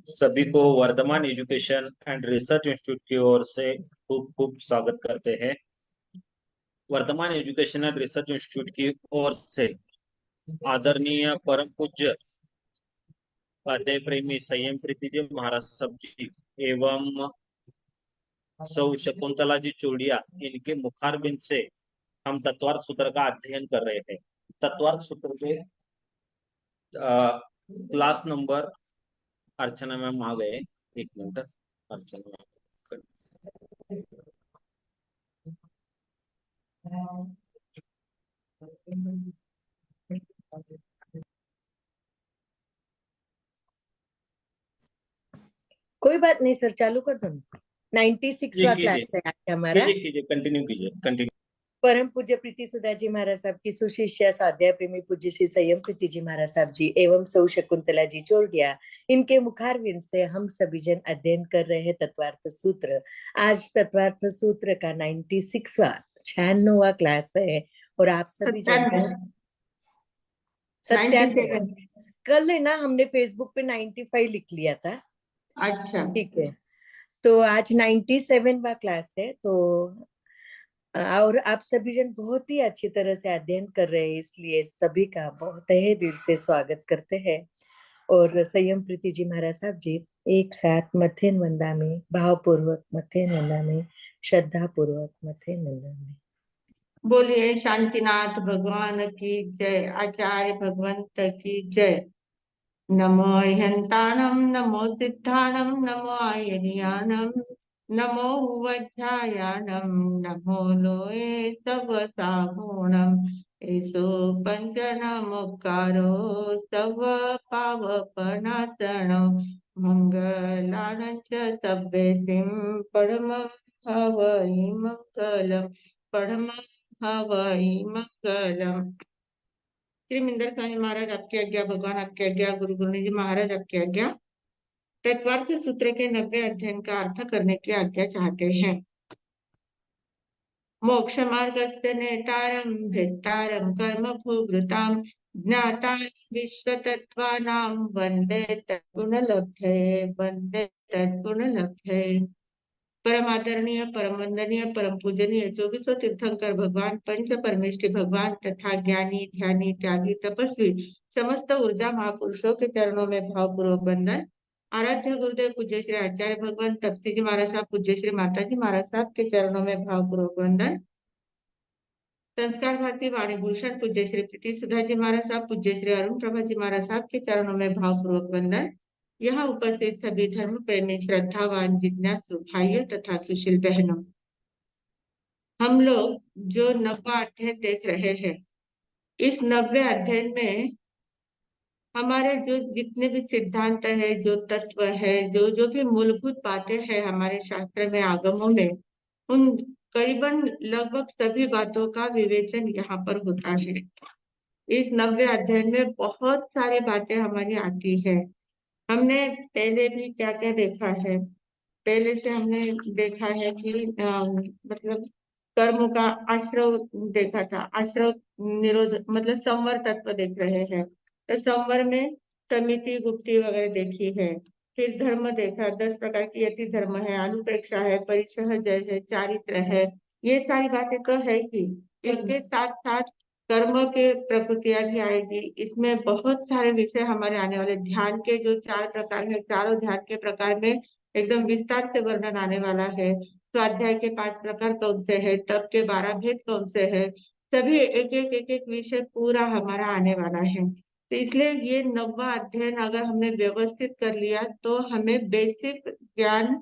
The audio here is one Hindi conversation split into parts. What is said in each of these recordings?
सभी को Vardhman education and research institute की ओर से खूब खूब स्वागत करते हैं। Vardhman education and research institute की ओर से आदरणीय परम पूज्य अध्यय प्रेमी संयम प्रीति जी महाराज साहब जी एवं सौ शकुंतला जी चूड़िया, इनके मुखारबिंद से हम तत्वार्थ सूत्र का अध्ययन कर रहे हैं। तत्वार्थ सूत्र के क्लास नंबर, अर्चना मैम आ गए, एक मिनट। अर्चना मैम कोई बात नहीं सर, चालू कर दो। 96वां क्लास है आज हमारा। कीजिए कीजिए, कंटिन्यू कीजिए, कंटिन्यू। परम पूज्य प्रीति सुधा जी महाराज साहब की सुशिष्य स्वाध्याय प्रेमी पूज्य श्री संयम प्रीति जी महाराज साहब जी एवं सौ शकुंतला जी चोरडिया, इनके मुखारविंद से हम सभी जन अध्ययन कर रहे हैं तत्वार्थ सूत्र। आज तत्वार्थ सूत्र का 96वां 96वां क्लास है और आप सभी जन बहुत 97। कल है ना, हमने फेसबुक पे 95 लिख लिया था। अच्छा, ठीक है, तो आज 97वां क्लास है। तो और आप सभी जन बहुत ही अच्छी तरह से अध्ययन कर रहे हैं, इसलिए सभी का बहुत तहे दिल से स्वागत करते हैं। और संयम प्रीति जी महाराज साहब जी एक साथ मथेन वंदा में, भावपूर्वक मथेन वंदा में, श्रद्धा पूर्वक मथेन वंदा में। बोलिए शांतिनाथ भगवान की जय, आचार्य भगवंत की जय। नमो अरिहंताणं, नमो सिद्धाणं, नमो आयर्याणं, नमो वज्रायाणं, नमो लोये सब सागुणं। एषो पंचनामोक्कारो सब पावपनाशनो, मंगलानं च सभ्यसिं परमं हवै मंगलम्, परमं हवै मंगलम्। श्री मिंदर स्वामी महाराज आपकी आज्ञा, भगवान आपकी आज्ञा, गुरु गुरुनी जी महाराज आपकी आज्ञा। तत्वार्थ सूत्र के 90 अध्ययन का अर्थ करने की आज्ञा चाहते हैं। मोक्ष मार्गस्य नेतारं भेत्तारं कर्म भूभृतां, ज्ञातारं विश्वतत्त्वानां वन्दे तद्गुणलब्धये, वन्दे तद्गुणलब्धये। परम आदरणीय, परम वंदनीय, परम पूजनीय 24 तीर्थंकर भगवान, पंच परमेष्टि भगवान तथा ज्ञानी ध्यानी त्यागी तपस्वी समस्त ऊर्जा महापुरुषों के चरणों में भावपूर्वक वंदन। आराध्य गुरुदेव पूज्य श्री आचार्य भगवान तपसी जी महाराज साहब, पूज्य श्री माता जी महाराज साहब के चरणों में भावपूर्वक वंदन। संस्कार भारती वाणी भूषण पूज्य श्री प्रीति सुधा जी महाराज साहब, पूज्य श्री अरुण प्रभा जी महाराज साहब के चरणों में भावपूर्वक वंदन। यहाँ उपस्थित सभी धर्म प्रेमी, श्रद्धावान, जिज्ञासु भाइयों तथा सुशील बहनों, हम लोग जो 90वां अध्ययन देख रहे हैं, इस 90वें अध्ययन में हमारे जो जितने भी सिद्धांत है, जो तत्व है, जो जो भी मूलभूत बातें हैं हमारे शास्त्र में, आगमों में, उन करीबन लगभग सभी बातों का विवेचन यहाँ पर होता है। इस 90वें अध्ययन में बहुत सारी बातें हमारी आती है। हमने पहले भी क्या क्या देखा है। पहले से हमने देखा है कि मतलब कर्म का आश्रव देखा था, आश्रव निरोध मतलब संवर तत्व देख रहे हैं। तो संवर में समिति, गुप्ती वगैरह देखी है। फिर धर्म देखा, 10 प्रकार की यति धर्म है, अनुप्रेक्षा है, परिसहजय है, चारित्र है। ये सारी बातें तो है ही, इसके साथ साथ कर्म के प्रकृतियां भी आएगी। इसमें बहुत सारे विषय हमारे आने वाले। ध्यान के जो 4 प्रकार है, चारों ध्यान के प्रकार में एकदम विस्तार से वर्णन आने वाला है। स्वाध्याय के 5 प्रकार कौन से है, तप के 12 भेद कौन से है, सभी एक एक विषय पूरा हमारा आने वाला है। तो इसलिए ये 90वां अध्ययन अगर हमने व्यवस्थित कर लिया तो हमें बेसिक ज्ञान,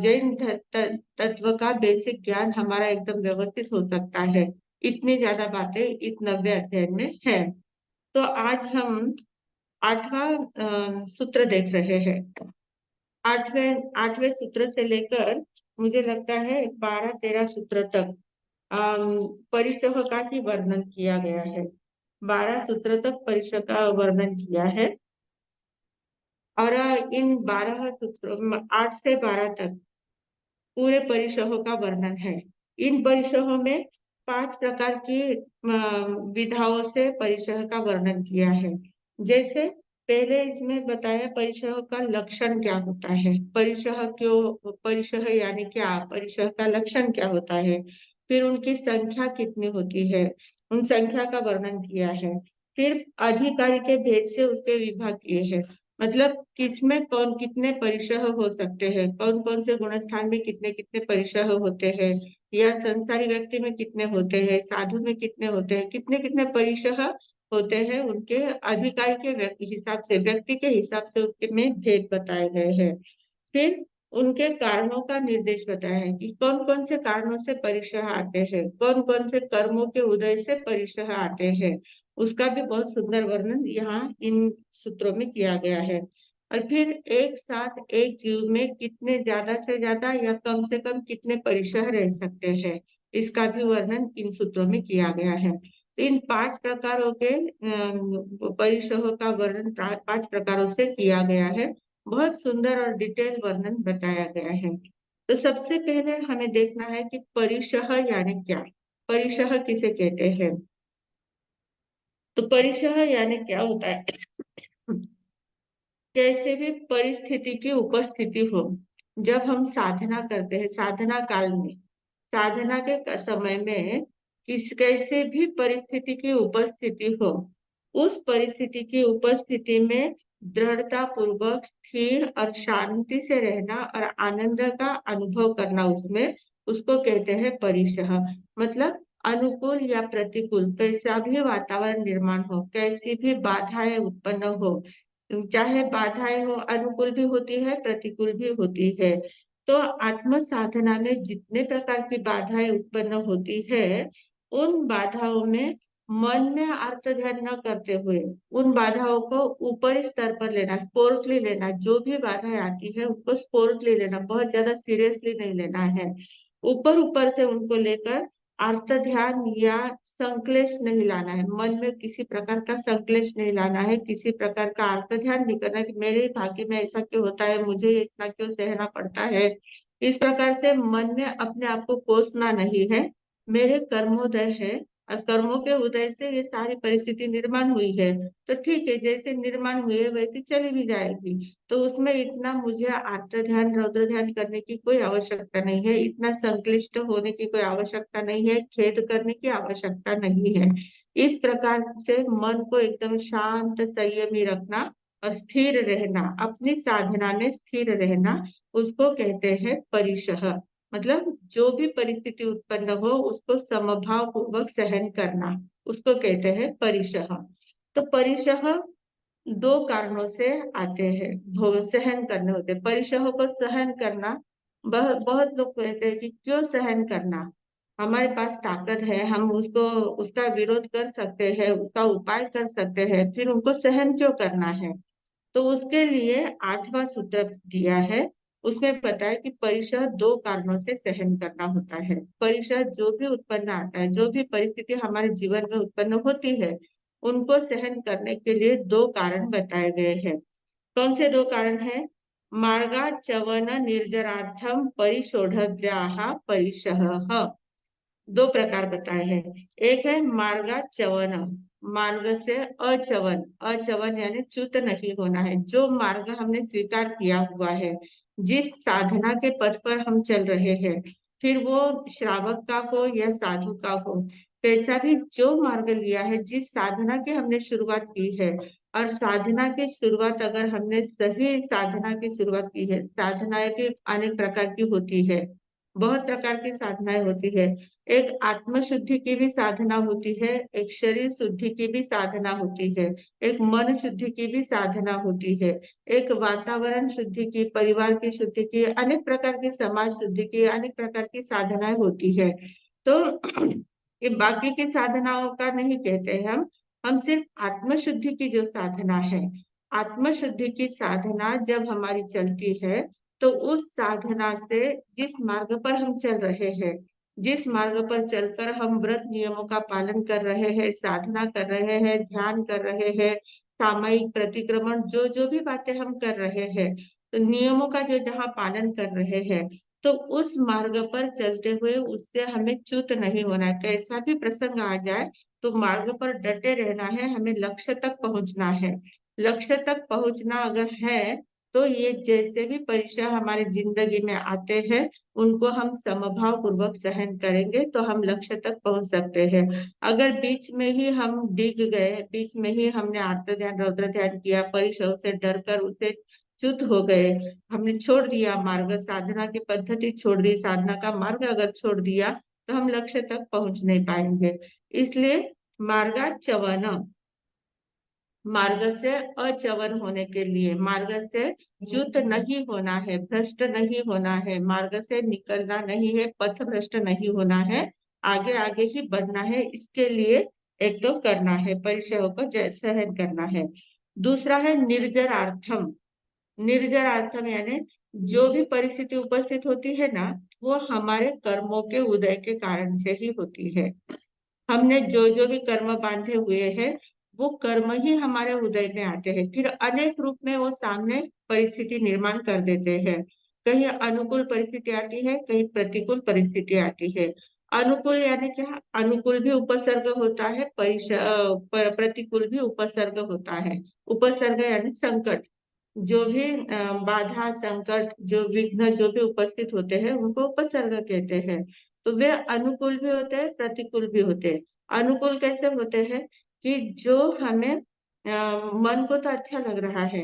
जैन तत्व का बेसिक ज्ञान हमारा एकदम व्यवस्थित हो सकता है। इतनी ज्यादा बातें इस 90वें अध्ययन में है। तो आज हम 8वां सूत्र देख रहे हैं। आठवें सूत्र से लेकर मुझे लगता है 12-13 सूत्र तक परिसह का ही वर्णन किया गया है। 12 सूत्र तक परिसह का वर्णन किया है। और इन 12 सूत्रों 8 से 12 तक पूरे परिसहों का वर्णन है। इन परिसहों में 5 प्रकार की विधाओं से परिसह का वर्णन किया है। जैसे पहले इसमें बताया परिशह का लक्षण क्या होता है, परिशह क्यों, परिशह यानी क्या, परिशह का लक्षण क्या होता है, फिर उनकी संख्या कितनी होती है, उन संख्या का वर्णन किया है, फिर अधिकारी के भेद से उसके विभाग किए हैं। मतलब किसमें कौन कितने परिशह हो सकते हैं, कौन कौन से गुणस्थान में कितने कितने परिशह होते हैं, या संसारी व्यक्ति में कितने होते हैं, साधु में कितने होते हैं, कितने कितने परिशह होते हैं, उनके अधिकार के हिसाब से, व्यक्ति के हिसाब से उसके में भेद बताए गए हैं। फिर उनके कारणों का निर्देश बताया है कि कौन कौन से कारणों से परिशह आते हैं, कौन कौन से कर्मों के उदय से परिशह आते हैं, उसका भी बहुत सुंदर वर्णन यहाँ इन सूत्रों में किया गया है। और फिर एक साथ एक जीव में कितने ज्यादा से ज्यादा या कम से कम कितने परिशह रह सकते हैं, इसका भी वर्णन इन सूत्रों में किया गया है। इन 5 प्रकारों के परिशह का वर्णन 5 प्रकारों से किया गया है। बहुत सुंदर और डिटेल वर्णन बताया गया है। तो सबसे पहले हमें देखना है कि परिशह यानी क्या, परिशह किसे कहते हैं। तो परिशह यानी क्या होता है, कैसे भी परिस्थिति की उपस्थिति हो, जब हम साधना करते हैं, साधना काल में, साधना के समय में किस कैसे भी परिस्थिति की उपस्थिति हो, उस परिस्थिति की उपस्थिति में दृढ़ता पूर्वक स्थिर और शांति से रहना और आनंद का अनुभव करना, उसमें उसको कहते हैं परिशह। मतलब अनुकूल या प्रतिकूल कैसा भी वातावरण निर्माण हो, कैसी भी बाधाएं उत्पन्न हो, चाहे बाधाएं हो, अनुकूल भी होती है प्रतिकूल भी होती है। तो आत्म साधना में जितने प्रकार की बाधाएं उत्पन्न होती है, उन बाधाओं में मन में अर्थ ध्यान न करते हुए उन बाधाओं को ऊपरी स्तर पर लेना, स्पोर्टली लेना, जो भी बाधाएं आती है उसको स्पोर्टली लेना, बहुत ज्यादा सीरियसली नहीं लेना है, ऊपर ऊपर से उनको लेकर अर्थ ध्यान या संक्लेश नहीं लाना है, मन में किसी प्रकार का संक्लेश नहीं लाना है, किसी प्रकार का अर्थ ध्यान नहीं करना कि मेरे भाग्य में ऐसा क्यों होता है, मुझे इतना क्यों सहना पड़ता है, इस प्रकार से मन में अपने आप को कोसना नहीं है। मेरे कर्मोदय है और कर्मों के उदय से ये सारी परिस्थिति निर्माण हुई है, तो ठीक है, जैसे निर्माण हुई है वैसे चली भी जाएगी, तो उसमें इतना मुझे आर्त ध्यान रौद्र ध्यान करने की कोई आवश्यकता नहीं है, इतना संक्लिष्ट होने की कोई आवश्यकता नहीं है, खेद करने की आवश्यकता नहीं है। इस प्रकार से मन को एकदम शांत संयमी रखना और स्थिर रहना, अपनी साधना में स्थिर रहना, उसको कहते हैं परिशह। मतलब जो भी परिस्थिति उत्पन्न हो उसको समभाव पूर्वक सहन करना, उसको कहते हैं परिशह। तो परिशह 2 कारणों से आते हैं, सहन करने होते हैं। परिशह को सहन करना, बहुत लोग कहते हैं कि क्यों सहन करना, हमारे पास ताकत है, हम उसको उसका विरोध कर सकते हैं, उसका उपाय कर सकते हैं, फिर उनको सहन क्यों करना है। तो उसके लिए 8वां सूत्र दिया है, उसमें बताया कि परिशह 2 कारणों से सहन करना होता है। परिशह जो भी उत्पन्न आता है, जो भी परिस्थिति हमारे जीवन में उत्पन्न होती है, उनको सहन करने के लिए 2 कारण बताए गए हैं। कौन से 2 कारण है, मार्गाचवन निर्जरार्थम परिशोधव्याह परिशह, 2 प्रकार बताए हैं। एक है मार्गाचवन, मार्ग से अचवन, अचवन यानी च्युत नहीं होना है, जो मार्ग हमने स्वीकार किया हुआ है, जिस साधना के पथ पर हम चल रहे हैं, फिर वो श्रावक का हो या साधु का हो, कैसा भी जो मार्ग लिया है, जिस साधना की हमने शुरुआत की है, और साधना की शुरुआत अगर हमने सही साधना की शुरुआत की है, साधनाएं भी अनेक प्रकार की होती है, बहुत प्रकार की साधनाएं होती है, एक आत्म शुद्धि की भी साधना होती है, एक शरीर शुद्धि की भी साधना होती है, एक मन शुद्धि की भी साधना होती है, एक वातावरण शुद्धि की, परिवार की शुद्धि की, अनेक प्रकार की समाज शुद्धि की, अनेक प्रकार की साधनाएं होती है। तो ये बाकी की साधनाओं का नहीं कहते हैं हम सिर्फ आत्म शुद्धि की जो साधना है, आत्म शुद्धि की साधना जब हमारी चलती है, तो उस साधना से जिस मार्ग पर हम चल रहे हैं, जिस मार्ग पर चलकर हम व्रत नियमों का पालन कर रहे हैं, साधना कर रहे हैं, ध्यान कर रहे हैं, सामायिक प्रतिक्रमण, जो जो भी बातें हम कर रहे हैं, तो नियमों का जो जहाँ पालन कर रहे हैं, तो उस मार्ग पर चलते हुए उससे हमें च्युत नहीं होना है, कैसा भी प्रसंग आ जाए तो मार्ग पर डटे रहना है, हमें लक्ष्य तक पहुंचना है। लक्ष्य तक पहुंचना अगर है तो ये जैसे भी परीक्षा हमारी जिंदगी में आते हैं उनको हम समभाव पूर्वक सहन करेंगे तो हम लक्ष्य तक पहुंच सकते हैं। अगर बीच में ही हम डिग गए, बीच में ही हमने आर्त ध्यान रौद्र ध्यान किया, परीक्षाओं से डर कर उसे च्युत हो गए, हमने छोड़ दिया मार्ग, साधना की पद्धति छोड़ दी, साधना का मार्ग अगर छोड़ दिया तो हम लक्ष्य तक पहुंच नहीं पाएंगे। इसलिए मार्गाच्यवन, मार्ग से अच्यवन होने के लिए, मार्ग से च्युत नहीं होना है, भ्रष्ट नहीं होना है, मार्ग से निकलना नहीं है, पथ भ्रष्ट नहीं होना है, आगे आगे ही बढ़ना है। इसके लिए एक तो करना है, परिचयों को सहन करना है। दूसरा है निर्जरार्थम। निर्जरार्थम यानी जो भी परिस्थिति उपस्थित होती है ना, वो हमारे कर्मों के उदय के कारण से ही होती है। हमने जो जो भी कर्म बांधे हुए हैं वो कर्म ही हमारे उदय में आते हैं, फिर अनेक रूप में वो सामने परिस्थिति निर्माण कर देते हैं। कहीं अनुकूल परिस्थिति आती है, कहीं प्रतिकूल परिस्थिति आती है। अनुकूल यानी क्या, अनुकूल भी उपसर्ग होता है, प्रतिकूल भी उपसर्ग होता है। उपसर्ग यानी संकट, जो भी बाधा संकट जो विघ्न जो भी उपस्थित होते हैं उनको उपसर्ग कहते हैं। तो वे अनुकूल भी होते हैं, प्रतिकूल भी होते हैं। अनुकूल कैसे होते हैं कि जो हमें मन को तो अच्छा लग रहा है,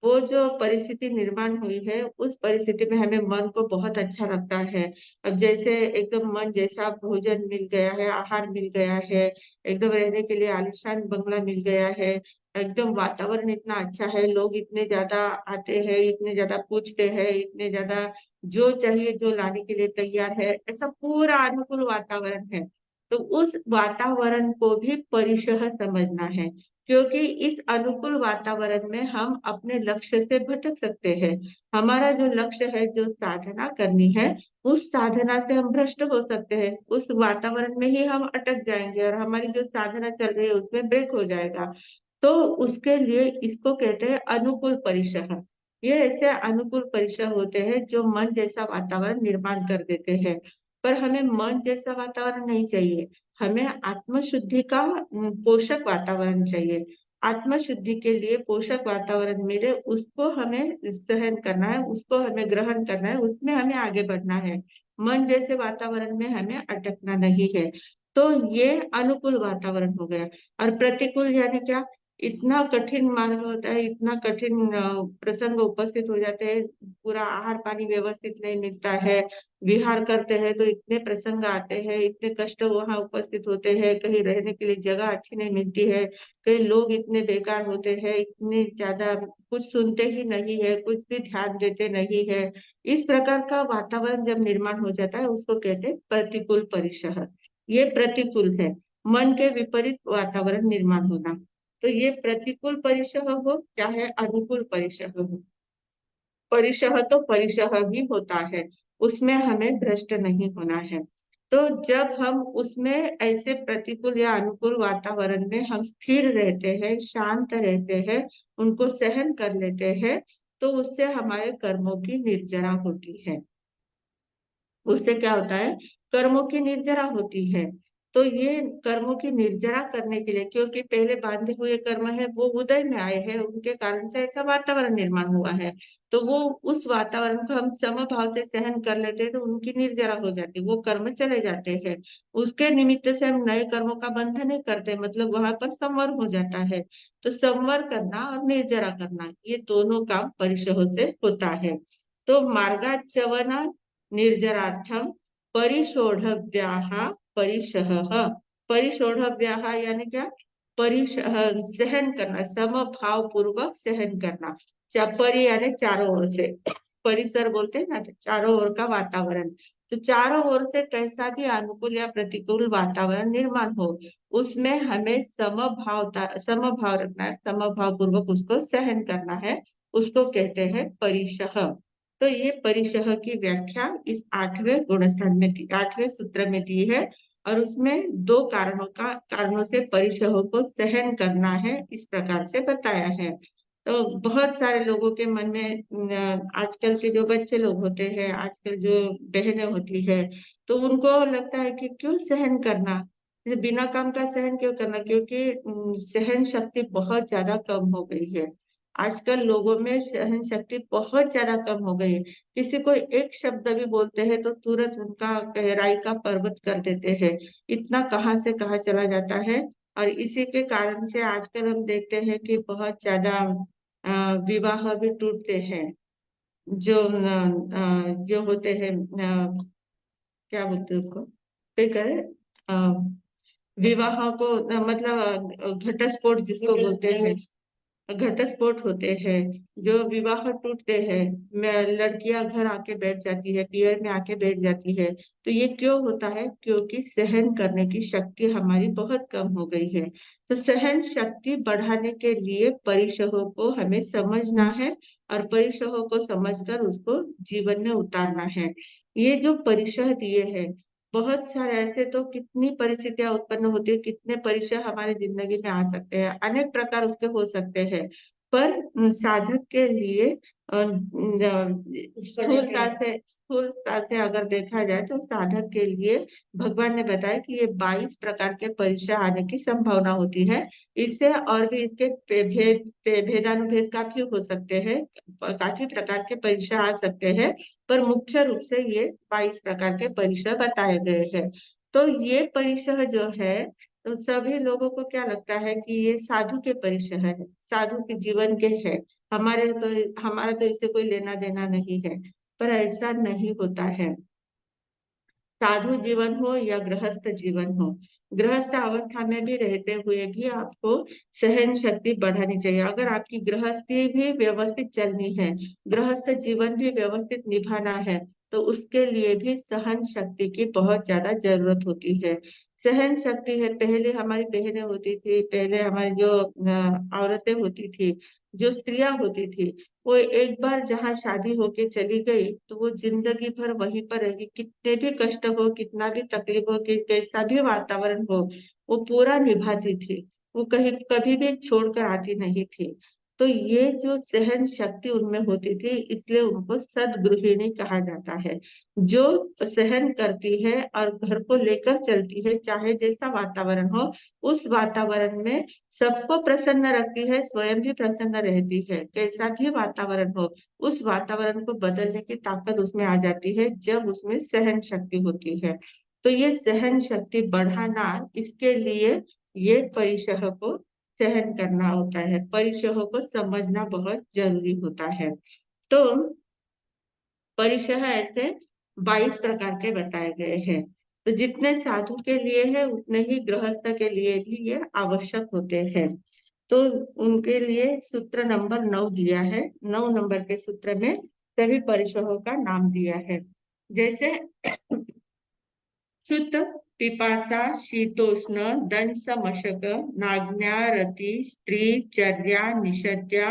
वो जो परिस्थिति निर्माण हुई है उस परिस्थिति में हमें मन को बहुत अच्छा लगता है। अब जैसे एकदम मन जैसा भोजन मिल गया है, आहार मिल गया है, एकदम रहने के लिए आलीशान बंगला मिल गया है, एकदम वातावरण इतना अच्छा है, लोग इतने ज्यादा आते हैं, इतने ज्यादा पूछते हैं, इतने ज्यादा जो चाहिए जो लाने के लिए तैयार है, ऐसा पूरा अनुकूल वातावरण है। तो उस वातावरण को भी परिशह समझना है, क्योंकि इस अनुकूल वातावरण में हम अपने लक्ष्य से भटक सकते हैं। हमारा जो लक्ष्य है, जो साधना करनी है, उस साधना से हम भ्रष्ट हो सकते हैं, उस वातावरण में ही हम अटक जाएंगे और हमारी जो साधना चल रही है उसमें ब्रेक हो जाएगा। तो उसके लिए इसको कहते हैं अनुकूल परिसह। ये ऐसे अनुकूल परिसर होते हैं जो मन जैसा वातावरण निर्माण कर देते हैं। पर हमें मन जैसा वातावरण नहीं चाहिए, हमें आत्मशुद्धि का पोषक वातावरण चाहिए। आत्मशुद्धि के लिए पोषक वातावरण मिले उसको हमें सहन करना है, उसको हमें ग्रहण करना है, उसमें हमें आगे बढ़ना है। मन जैसे वातावरण में हमें अटकना नहीं है। तो ये अनुकूल वातावरण हो गया। और प्रतिकूल यानी क्या, इतना कठिन मार्ग होता है, इतना कठिन प्रसंग उपस्थित हो जाते हैं, पूरा आहार पानी व्यवस्थित नहीं मिलता है, विहार करते हैं तो इतने प्रसंग आते हैं, इतने कष्ट वहां उपस्थित होते हैं, कहीं रहने के लिए जगह अच्छी नहीं मिलती है, कई लोग इतने बेकार होते हैं, इतने ज्यादा कुछ सुनते ही नहीं है, कुछ भी ध्यान देते नहीं है। इस प्रकार का वातावरण जब निर्माण हो जाता है उसको कहते हैं प्रतिकूल परिसर। ये प्रतिकूल है, मन के विपरीत वातावरण निर्माण होना। तो ये प्रतिकूल परिसर हो चाहे अनुकूल परिसर हो, परिसह तो परिसह ही होता है, उसमें हमें भ्रष्ट नहीं होना है। तो जब हम उसमें ऐसे प्रतिकूल या अनुकूल वातावरण में हम स्थिर रहते हैं, शांत रहते हैं, उनको सहन कर लेते हैं, तो उससे हमारे कर्मों की निर्जरा होती है। उससे क्या होता है, कर्मों की निर्जरा होती है। तो ये कर्मों की निर्जरा करने के लिए, क्योंकि पहले बांधे हुए कर्म है वो उदय में आए हैं, उनके कारण से ऐसा वातावरण निर्माण हुआ है, तो वो उस वातावरण को हम समभाव से सहन कर लेते हैं तो उनकी निर्जरा हो जाती है, वो कर्म चले जाते हैं। उसके निमित्त से हम नए कर्मों का बंधन नहीं करते, मतलब वहां पर संवर हो जाता है। तो संवर करना और निर्जरा करना ये दोनों काम परिशह से होता है। तो मार्गाच्यवना निर्जरार्थम परिशोधव्याह परिशह। परिशोधव्याह यानी क्या, परिशह सहन करना, समभाव पूर्वक सहन करना। परि यानी चारों ओर से, परिसर बोलते हैं ना, तो चारों ओर का वातावरण। तो चारों ओर से कैसा भी अनुकूल या प्रतिकूल वातावरण निर्माण हो, उसमें हमें समभाव रखना है, समभाव पूर्वक उसको सहन करना है, उसको कहते हैं परिशह। तो ये परिशह की व्याख्या इस 8वें गुणस्थान में दी, 8वें सूत्र में दी है। और उसमें दो कारणों से परिशह को सहन करना है, इस प्रकार से बताया है। तो बहुत सारे लोगों के मन में आजकल के जो बच्चे लोग होते हैं, आजकल जो बहनें होती है, तो उनको लगता है कि क्यों सहन करना, जैसे बिना काम का सहन क्यों करना, क्योंकि सहन शक्ति बहुत ज्यादा कम हो गई है। आजकल लोगों में सहन शक्ति बहुत ज्यादा कम हो गई है। किसी को एक शब्द भी बोलते हैं तो तुरंत उनका गहराई का पर्वत कर देते हैं। इतना कहाँ से कहाँ चला जाता है। और इसी के कारण से आजकल हम देखते हैं कि बहुत ज्यादा विवाह भी टूटते हैं। जो होते हैं, क्या बोलते हैं उसको, पे करे, विवाह को मतलब घटस्फोट जिसको बोलते हैं, घटस्फोट होते हैं। जो विवाह टूटते हैं, लड़कियां घर आके बैठ जाती है, पियर में आके बैठ जाती है। तो ये क्यों होता है? क्योंकि सहन करने की शक्ति हमारी बहुत कम हो गई है। तो सहन शक्ति बढ़ाने के लिए परिसहों को हमें समझना है, और परिसहों को समझकर उसको जीवन में उतारना है। ये जो परिसह दिए हैं, बहुत सारे ऐसे तो कितनी परिस्थितियां उत्पन्न होती है, कितने परिचय हमारी जिंदगी में आ सकते हैं, अनेक प्रकार उसके हो सकते हैं। पर साधक के लिए स्थूलता से अगर देखा जाए तो साधक के लिए भगवान ने बताया कि ये 22 प्रकार के परिचय आने की संभावना होती है। इससे और भी इसके भेदानुभेद काफी हो सकते हैं, काफी प्रकार के परिचय आ सकते हैं। पर मुख्य रूप से ये 22 प्रकार के परिसर बताए गए हैं। तो ये परिसर जो है, तो सभी लोगों को क्या लगता है कि ये साधु के परिसर है, साधु के जीवन के है, हमारा तो इससे कोई लेना देना नहीं है। पर ऐसा नहीं होता है। साधु जीवन हो या गृहस्थ जीवन हो, गृहस्थ अवस्था में भी रहते हुए भी आपको सहन शक्ति बढ़ानी चाहिए। अगर आपकी गृहस्थी भी व्यवस्थित चलनी है, गृहस्थ जीवन भी व्यवस्थित निभाना है, तो उसके लिए भी सहन शक्ति की बहुत ज्यादा जरूरत होती है। सहन शक्ति है, पहले हमारी बहनें होती थी, पहले हमारी जो औरतें होती थी, जो स्त्रियां होती थी, वो एक बार जहाँ शादी होके चली गई तो वो जिंदगी भर वहीं पर रहेगी। कितने भी कष्ट हो, कितना भी तकलीफ हो, कि कैसा भी वातावरण हो, वो पूरा निभाती थी। वो कहीं कभी भी छोड़कर आती नहीं थी। तो ये जो सहन शक्ति उनमें होती थी, इसलिए उनको सद्गृहिणी कहा जाता है। जो सहन करती है और घर को लेकर चलती है, चाहे जैसा वातावरण हो, उस वातावरण में सबको प्रसन्न रखती है, स्वयं भी प्रसन्न रहती है। कैसा भी वातावरण हो, उस वातावरण को बदलने की ताकत उसमें आ जाती है जब उसमें सहन शक्ति होती है। तो ये सहन शक्ति बढ़ाना, इसके लिए ये परिसह को सहन करना होता है, परिसहों को समझना बहुत जरूरी होता है। तो परिसह ऐसे 22 प्रकार के बताए गए हैं। तो जितने साधु के लिए है, उतने ही गृहस्थ के लिए भी ये आवश्यक होते हैं। तो उनके लिए सूत्र नंबर 9 दिया है। 9 नंबर के सूत्र में सभी परिसरों का नाम दिया है। जैसे शुद्ध, पिपासा, शीतोष्ण, दंश मशक, नाज्ञा, रति, स्त्री, चर्या, निषद्या,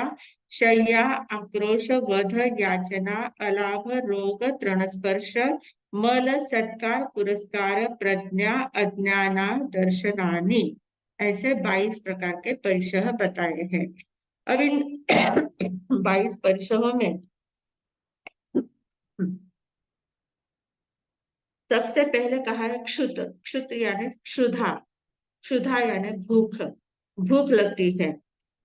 शय्या, आक्रोश, वध, याचना, अलाभ, रोग, तृणस्पर्श, मल, सत्कार, पुरस्कार, प्रज्ञा, अज्ञाना, दर्शनानि, ऐसे 22 प्रकार के परिसह बताए हैं। अब इन 22 परिसहों में सबसे पहले कहा है क्षुत। क्षुत यानी क्षुधा, क्षुधा यानी भूख, भूख लगती है।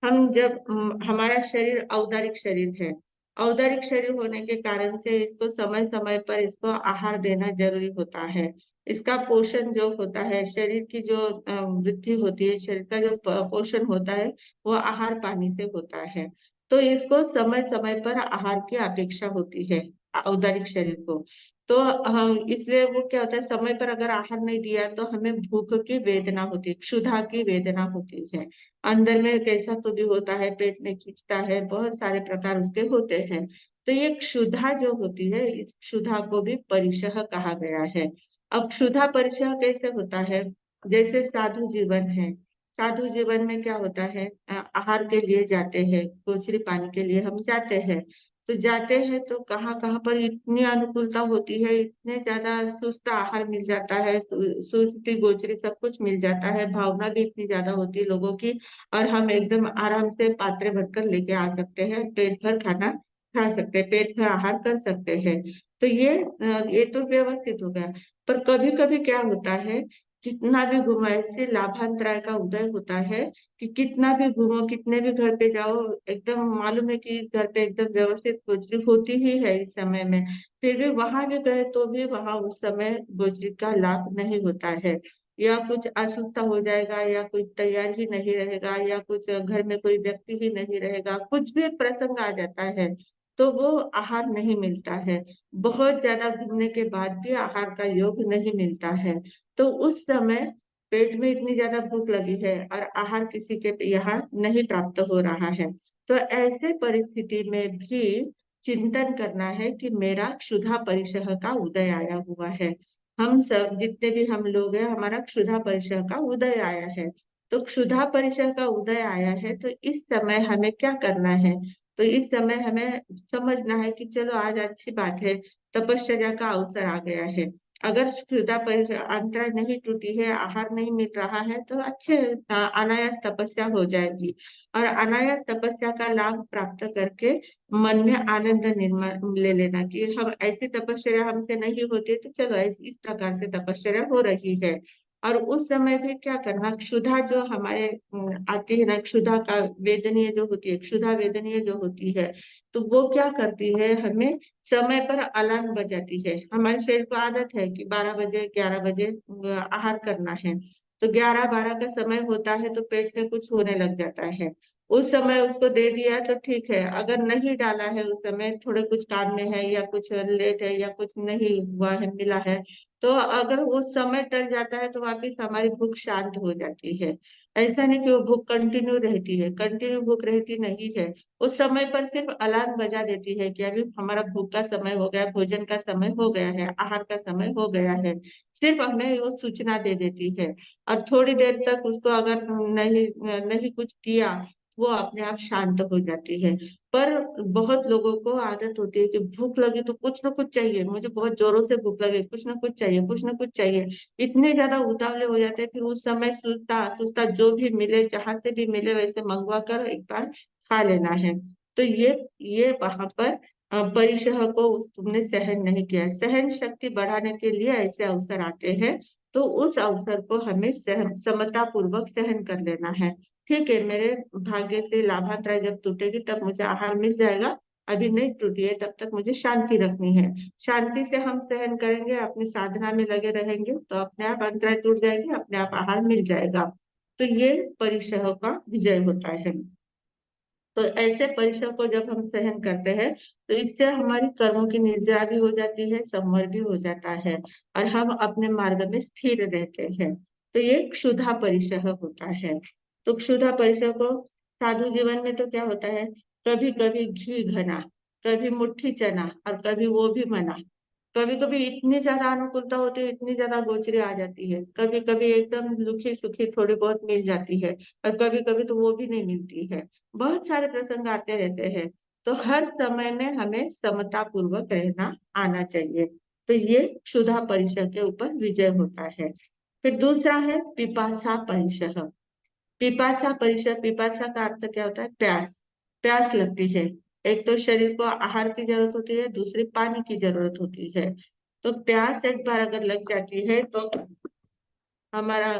हम जब हमारा शरीर औदारिक शरीर है, औदारिक शरीर होने के कारण से इसको समय समय पर इसको आहार देना जरूरी होता है। इसका पोषण जो होता है, शरीर की जो वृद्धि होती है, शरीर का जो पोषण होता है, वो आहार पानी से होता है। तो इसको समय समय पर आहार की अपेक्षा होती है, औदारिक शरीर को। तो हम इसलिए वो क्या होता है, समय पर अगर आहार नहीं दिया तो हमें भूख की वेदना होती है, क्षुधा की वेदना होती है। अंदर में कैसा तो भी होता है, पेट में खींचता है, बहुत सारे प्रकार उसके होते हैं। तो ये क्षुधा जो होती है, इस क्षुधा को भी परिसह कहा गया है। अब क्षुधा परिसह कैसे होता है? जैसे साधु जीवन है, साधु जीवन में क्या होता है, आहार के लिए जाते हैं, गोचरी पानी के लिए हम जाते हैं। तो जाते हैं तो कहाँ कहाँ पर इतनी अनुकूलता होती है, इतने ज्यादा सुस्त आहार मिल जाता है, सुस्ती गोचरी सब कुछ मिल जाता है, भावना भी इतनी ज्यादा होती है लोगों की, और हम एकदम आराम से पात्रे भरकर लेके आ सकते हैं, पेट भर खाना खा सकते हैं, पेट भर आहार कर सकते हैं। तो ये तो व्यवस्थित हो गया। पर कभी कभी क्या होता है कितना भी घूमो, ऐसे लाभांतराय का उदय होता है कि कितना भी घूमो, कितने भी घर पे जाओ, एकदम मालूम है कि घर पे एकदम व्यवस्थित गोचरी होती ही है इस समय में, फिर भी वहां भी गए तो भी वहां उस समय गोचरी का लाभ नहीं होता है। या कुछ अस्वस्थता हो जाएगा, या कुछ तैयार ही नहीं रहेगा, या कुछ घर में कोई व्यक्ति ही नहीं रहेगा, कुछ भी एक प्रसंग आ जाता है तो वो आहार नहीं मिलता है। बहुत ज्यादा घूमने के बाद भी आहार का योग नहीं मिलता है, तो उस समय पेट में इतनी ज्यादा भूख लगी है और आहार किसी के यहाँ नहीं प्राप्त हो रहा है, तो ऐसे परिस्थिति में भी चिंतन करना है कि मेरा क्षुधा परिशह का उदय आया हुआ है। हम सब जितने भी हम लोग हैं, हमारा क्षुधा परिशह का उदय आया है। तो क्षुधा परिशह का उदय आया है, तो इस समय हमें क्या करना है? तो इस समय हमें समझना है कि चलो आज अच्छी बात है, तपश्चर्या का अवसर आ गया है। अगर क्षुधा अंतरा नहीं टूटी है, आहार नहीं मिल रहा है, तो अच्छे अनायास तपस्या हो जाएगी। और अनायास तपस्या का लाभ प्राप्त करके मन में आनंद निर्माण ले लेना कि हम ऐसी तपश्चर्या हमसे नहीं होती, तो चलो इस प्रकार से तपश्चर्या हो रही है। और उस समय भी क्या करना, क्षुधा जो हमारे आती है ना, क्षुधा का वेदनीय जो होती है, क्षुधा वेदनीय जो होती है, तो वो क्या करती है, हमें समय पर अलार्म बजाती है। हमारे शरीर को आदत है कि 12 बजे 11 बजे आहार करना है, तो 11-12 का समय होता है तो पेट में कुछ होने लग जाता है। उस समय उसको दे दिया तो ठीक है, अगर नहीं डाला है उस समय, थोड़े कुछ काम में है या कुछ लेट है या कुछ नहीं हुआ है मिला है, तो अगर वो समय टल जाता है तो वापिस हमारी भूख शांत हो जाती है। ऐसा नहीं कि वो भूख कंटिन्यू रहती है, कंटिन्यू भूख रहती नहीं है। उस समय पर सिर्फ अलार्म बजा देती है कि अभी हमारा भूख का समय हो गया, भोजन का समय हो गया है, आहार का समय हो गया है, सिर्फ हमें वो सूचना दे देती है। और थोड़ी देर तक उसको अगर नहीं नहीं कुछ किया, वो अपने आप शांत हो जाती है। पर बहुत लोगों को आदत होती है कि भूख लगी तो कुछ ना कुछ चाहिए, मुझे बहुत जोरों से भूख लगी, कुछ ना कुछ चाहिए, कुछ ना कुछ चाहिए। इतने ज्यादा उतावले हो जाते हैं, फिर उस समय सुस्ता सुस्ता जो भी मिले, जहां से भी मिले वैसे मंगवा कर एक बार खा लेना है। तो ये वहां पर परिशह को तुमने सहन नहीं किया। सहन शक्ति बढ़ाने के लिए ऐसे अवसर आते हैं, तो उस अवसर को हमें समता पूर्वक सहन कर लेना है। ठीक है, मेरे भाग्य से लाभांतराय जब टूटेगी तब मुझे आहार मिल जाएगा, अभी नहीं टूटी है तब तक मुझे शांति रखनी है। शांति से हम सहन करेंगे, अपनी साधना में लगे रहेंगे, तो अपने आप अंतराय टूट जाएगी, अपने आप आहार मिल जाएगा। तो ये परिशह का विजय होता है। तो ऐसे परिश्रम को जब हम सहन करते हैं, तो इससे हमारी कर्मों की निर्जरा भी हो जाती है, संवर भी हो जाता है, और हम अपने मार्ग में स्थिर रहते हैं। तो ये क्षुधा परिशह होता है। तो क्षुधा परिशह को साधु जीवन में तो क्या होता है, कभी कभी घी घना, कभी मुट्ठी चना, और कभी वो भी मना। कभी कभी इतनी ज्यादा अनुकूलता होती है, इतनी ज्यादा गोचरी आ जाती है, कभी कभी एकदम दुखी सुखी थोड़ी बहुत मिल जाती है, और कभी कभी तो वो भी नहीं मिलती है। बहुत सारे प्रसंग आते रहते हैं, तो हर समय में हमें समता पूर्वक रहना आना चाहिए। तो ये क्षुधा परिशह के ऊपर विजय होता है। फिर दूसरा है पिपासा परिशह। पिपासा परिशह, पिपासा का अर्थ क्या होता है, प्यास। प्यास लगती है, एक तो शरीर को आहार की जरूरत होती है, दूसरी पानी की जरूरत होती है। तो प्यास एक बार अगर लग जाती है तो हमारा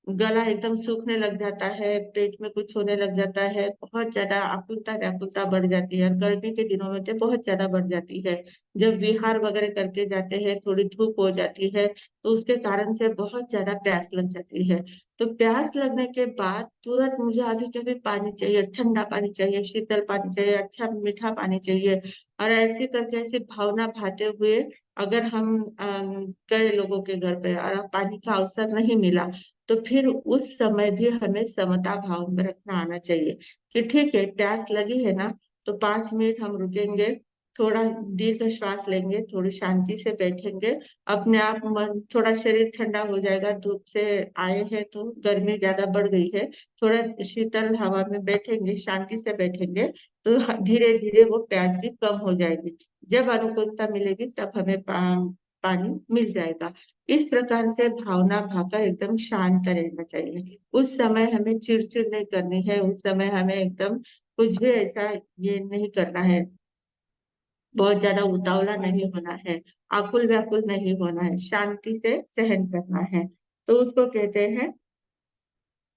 गला एकदम सूखने लग जाता है, पेट में कुछ होने लग जाता है, बहुत ज्यादा आकुलता व्याकुलता बढ़ जाती है, और गर्मी के दिनों में तो बहुत ज्यादा बढ़ जाती है। जब विहार वगैरह करके जाते हैं, थोड़ी धूप हो जाती है, तो उसके कारण से बहुत ज्यादा प्यास लग जाती है। तो प्यास लगने के बाद तुरंत मुझे अभी के अभी पानी चाहिए, ठंडा पानी चाहिए, शीतल पानी चाहिए, अच्छा मीठा पानी चाहिए। और ऐसे करके ऐसी भावना भाते हुए अगर हम कई लोगों के घर पे और पानी का अवसर नहीं मिला, तो फिर उस समय भी हमें समता भाव में रखना आना चाहिए कि ठीक है, प्यास लगी है ना, तो 5 मिनट हम रुकेंगे, थोड़ा दीर्घ श्वास लेंगे, थोड़ी शांति से बैठेंगे, अपने आप मन थोड़ा शरीर ठंडा हो जाएगा, धूप से आए हैं तो गर्मी ज्यादा बढ़ गई है, थोड़ा शीतल हवा में बैठेंगे, शांति से बैठेंगे, तो धीरे धीरे वो प्यास भी कम हो जाएगी। जब अनुकूलता मिलेगी तब हमें पानी मिल जाएगा। इस प्रकार से भावना भाकर एकदम शांत रहना चाहिए। उस समय हमें चिड़चिड़ नहीं करनी है, उस समय हमें एकदम कुछ भी ऐसा ये नहीं करना है, बहुत ज्यादा उतावला नहीं होना है, आकुल व्याकुल नहीं होना है, शांति से सहन करना है। तो उसको कहते हैं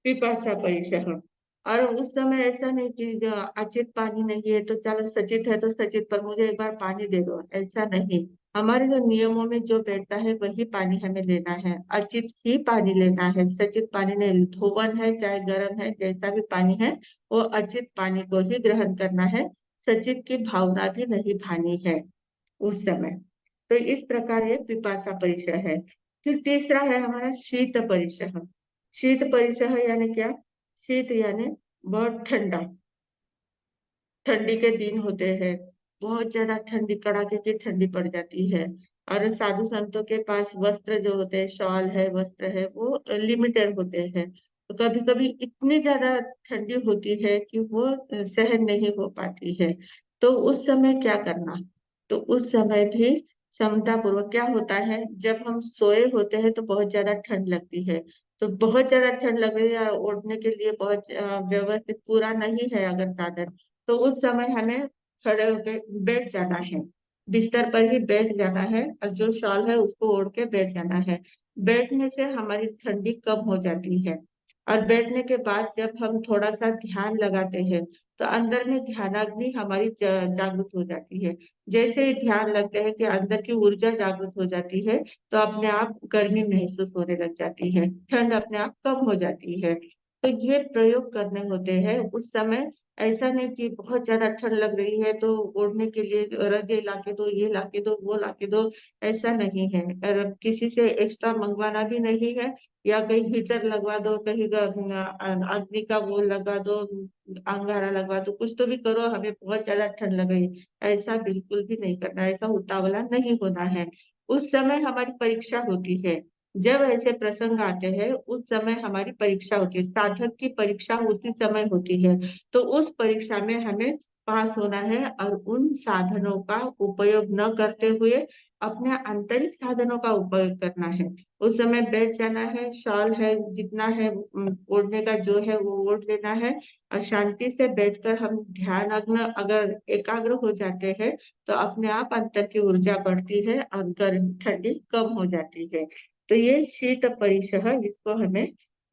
पिपासा परिसह। और उस समय ऐसा नहीं कि जो अचित पानी नहीं है तो चलो सचित है तो सचित पर मुझे एक बार पानी दे दो, ऐसा नहीं। हमारे जो नियमों में जो बैठता है वही पानी हमें लेना है, अचित ही पानी लेना है, सचित पानी नहीं। धोवन है चाहे गर्म है जैसा भी पानी है वो अचित पानी को ही ग्रहण करना है, सचित की भावना भी नहीं भानी है उस समय। तो इस प्रकार ये पिपासा परिसह है। फिर तीसरा है हमारा शीत परिसह। शीत परिसह यानी क्या? शीत यानी बहुत ठंडा, ठंडी के दिन होते हैं, बहुत ज्यादा ठंडी कड़ाके की ठंडी पड़ जाती है। और साधु संतों के पास वस्त्र जो होते हैं, शॉल है, वस्त्र है, वो लिमिटेड होते हैं। तो कभी कभी इतनी ज्यादा ठंडी होती है कि वो सहन नहीं हो पाती है। तो उस समय क्या करना? तो उस समय भी क्षमता पूर्वक क्या होता है, जब हम सोए होते हैं तो बहुत ज्यादा ठंड लगती है। तो बहुत ज्यादा ठंड लग रही है और ओढ़ने के लिए बहुत व्यवस्थित पूरा नहीं है अगर साधन, तो उस समय हमें खड़े होकर बैठ जाना है, बिस्तर पर ही बैठ जाना है और जो शॉल है उसको ओढ़ के बैठ जाना है। बैठने से हमारी ठंडी कम हो जाती है। और बैठने के बाद जब हम थोड़ा सा ध्यान लगाते हैं तो अंदर में ध्यानाग्नि हमारी जागृत हो जाती है। जैसे ही ध्यान लगता है कि अंदर की ऊर्जा जागृत हो जाती है, तो अपने आप गर्मी महसूस होने लग जाती है, ठंड अपने आप कम हो जाती है। तो ये प्रयोग करने होते हैं उस समय। ऐसा नहीं कि बहुत ज्यादा ठंड लग रही है तो ओढ़ने के लिए रगे ला के दो, ये ला के दो, वो ला के दो, ऐसा नहीं है। और किसी से एक्स्ट्रा मंगवाना भी नहीं है, या कहीं हीटर लगवा दो, कहीं अग्नि का वो लगा दो, अंगारा लगवा दो, कुछ तो भी करो, हमें बहुत ज्यादा ठंड लग रही है, ऐसा बिल्कुल भी नहीं करना, ऐसा उतावला नहीं होना है। उस समय हमारी परीक्षा होती है, जब ऐसे प्रसंग आते हैं उस समय हमारी परीक्षा होती है, साधक की परीक्षा उसी समय होती है। तो उस परीक्षा में हमें पास होना है और उन साधनों का उपयोग न करते हुए अपने आंतरिक साधनों का उपयोग करना है। उस समय बैठ जाना है, शॉल है जितना है ओढ़ने का जो है वो ओढ़ लेना है, और शांति से बैठकर हम ध्यानग्न अगर एकाग्र हो जाते हैं तो अपने आप अंतर की ऊर्जा बढ़ती है और गर्म ठंडी कम हो जाती है। तो ये शीत परिसह, इसको हमें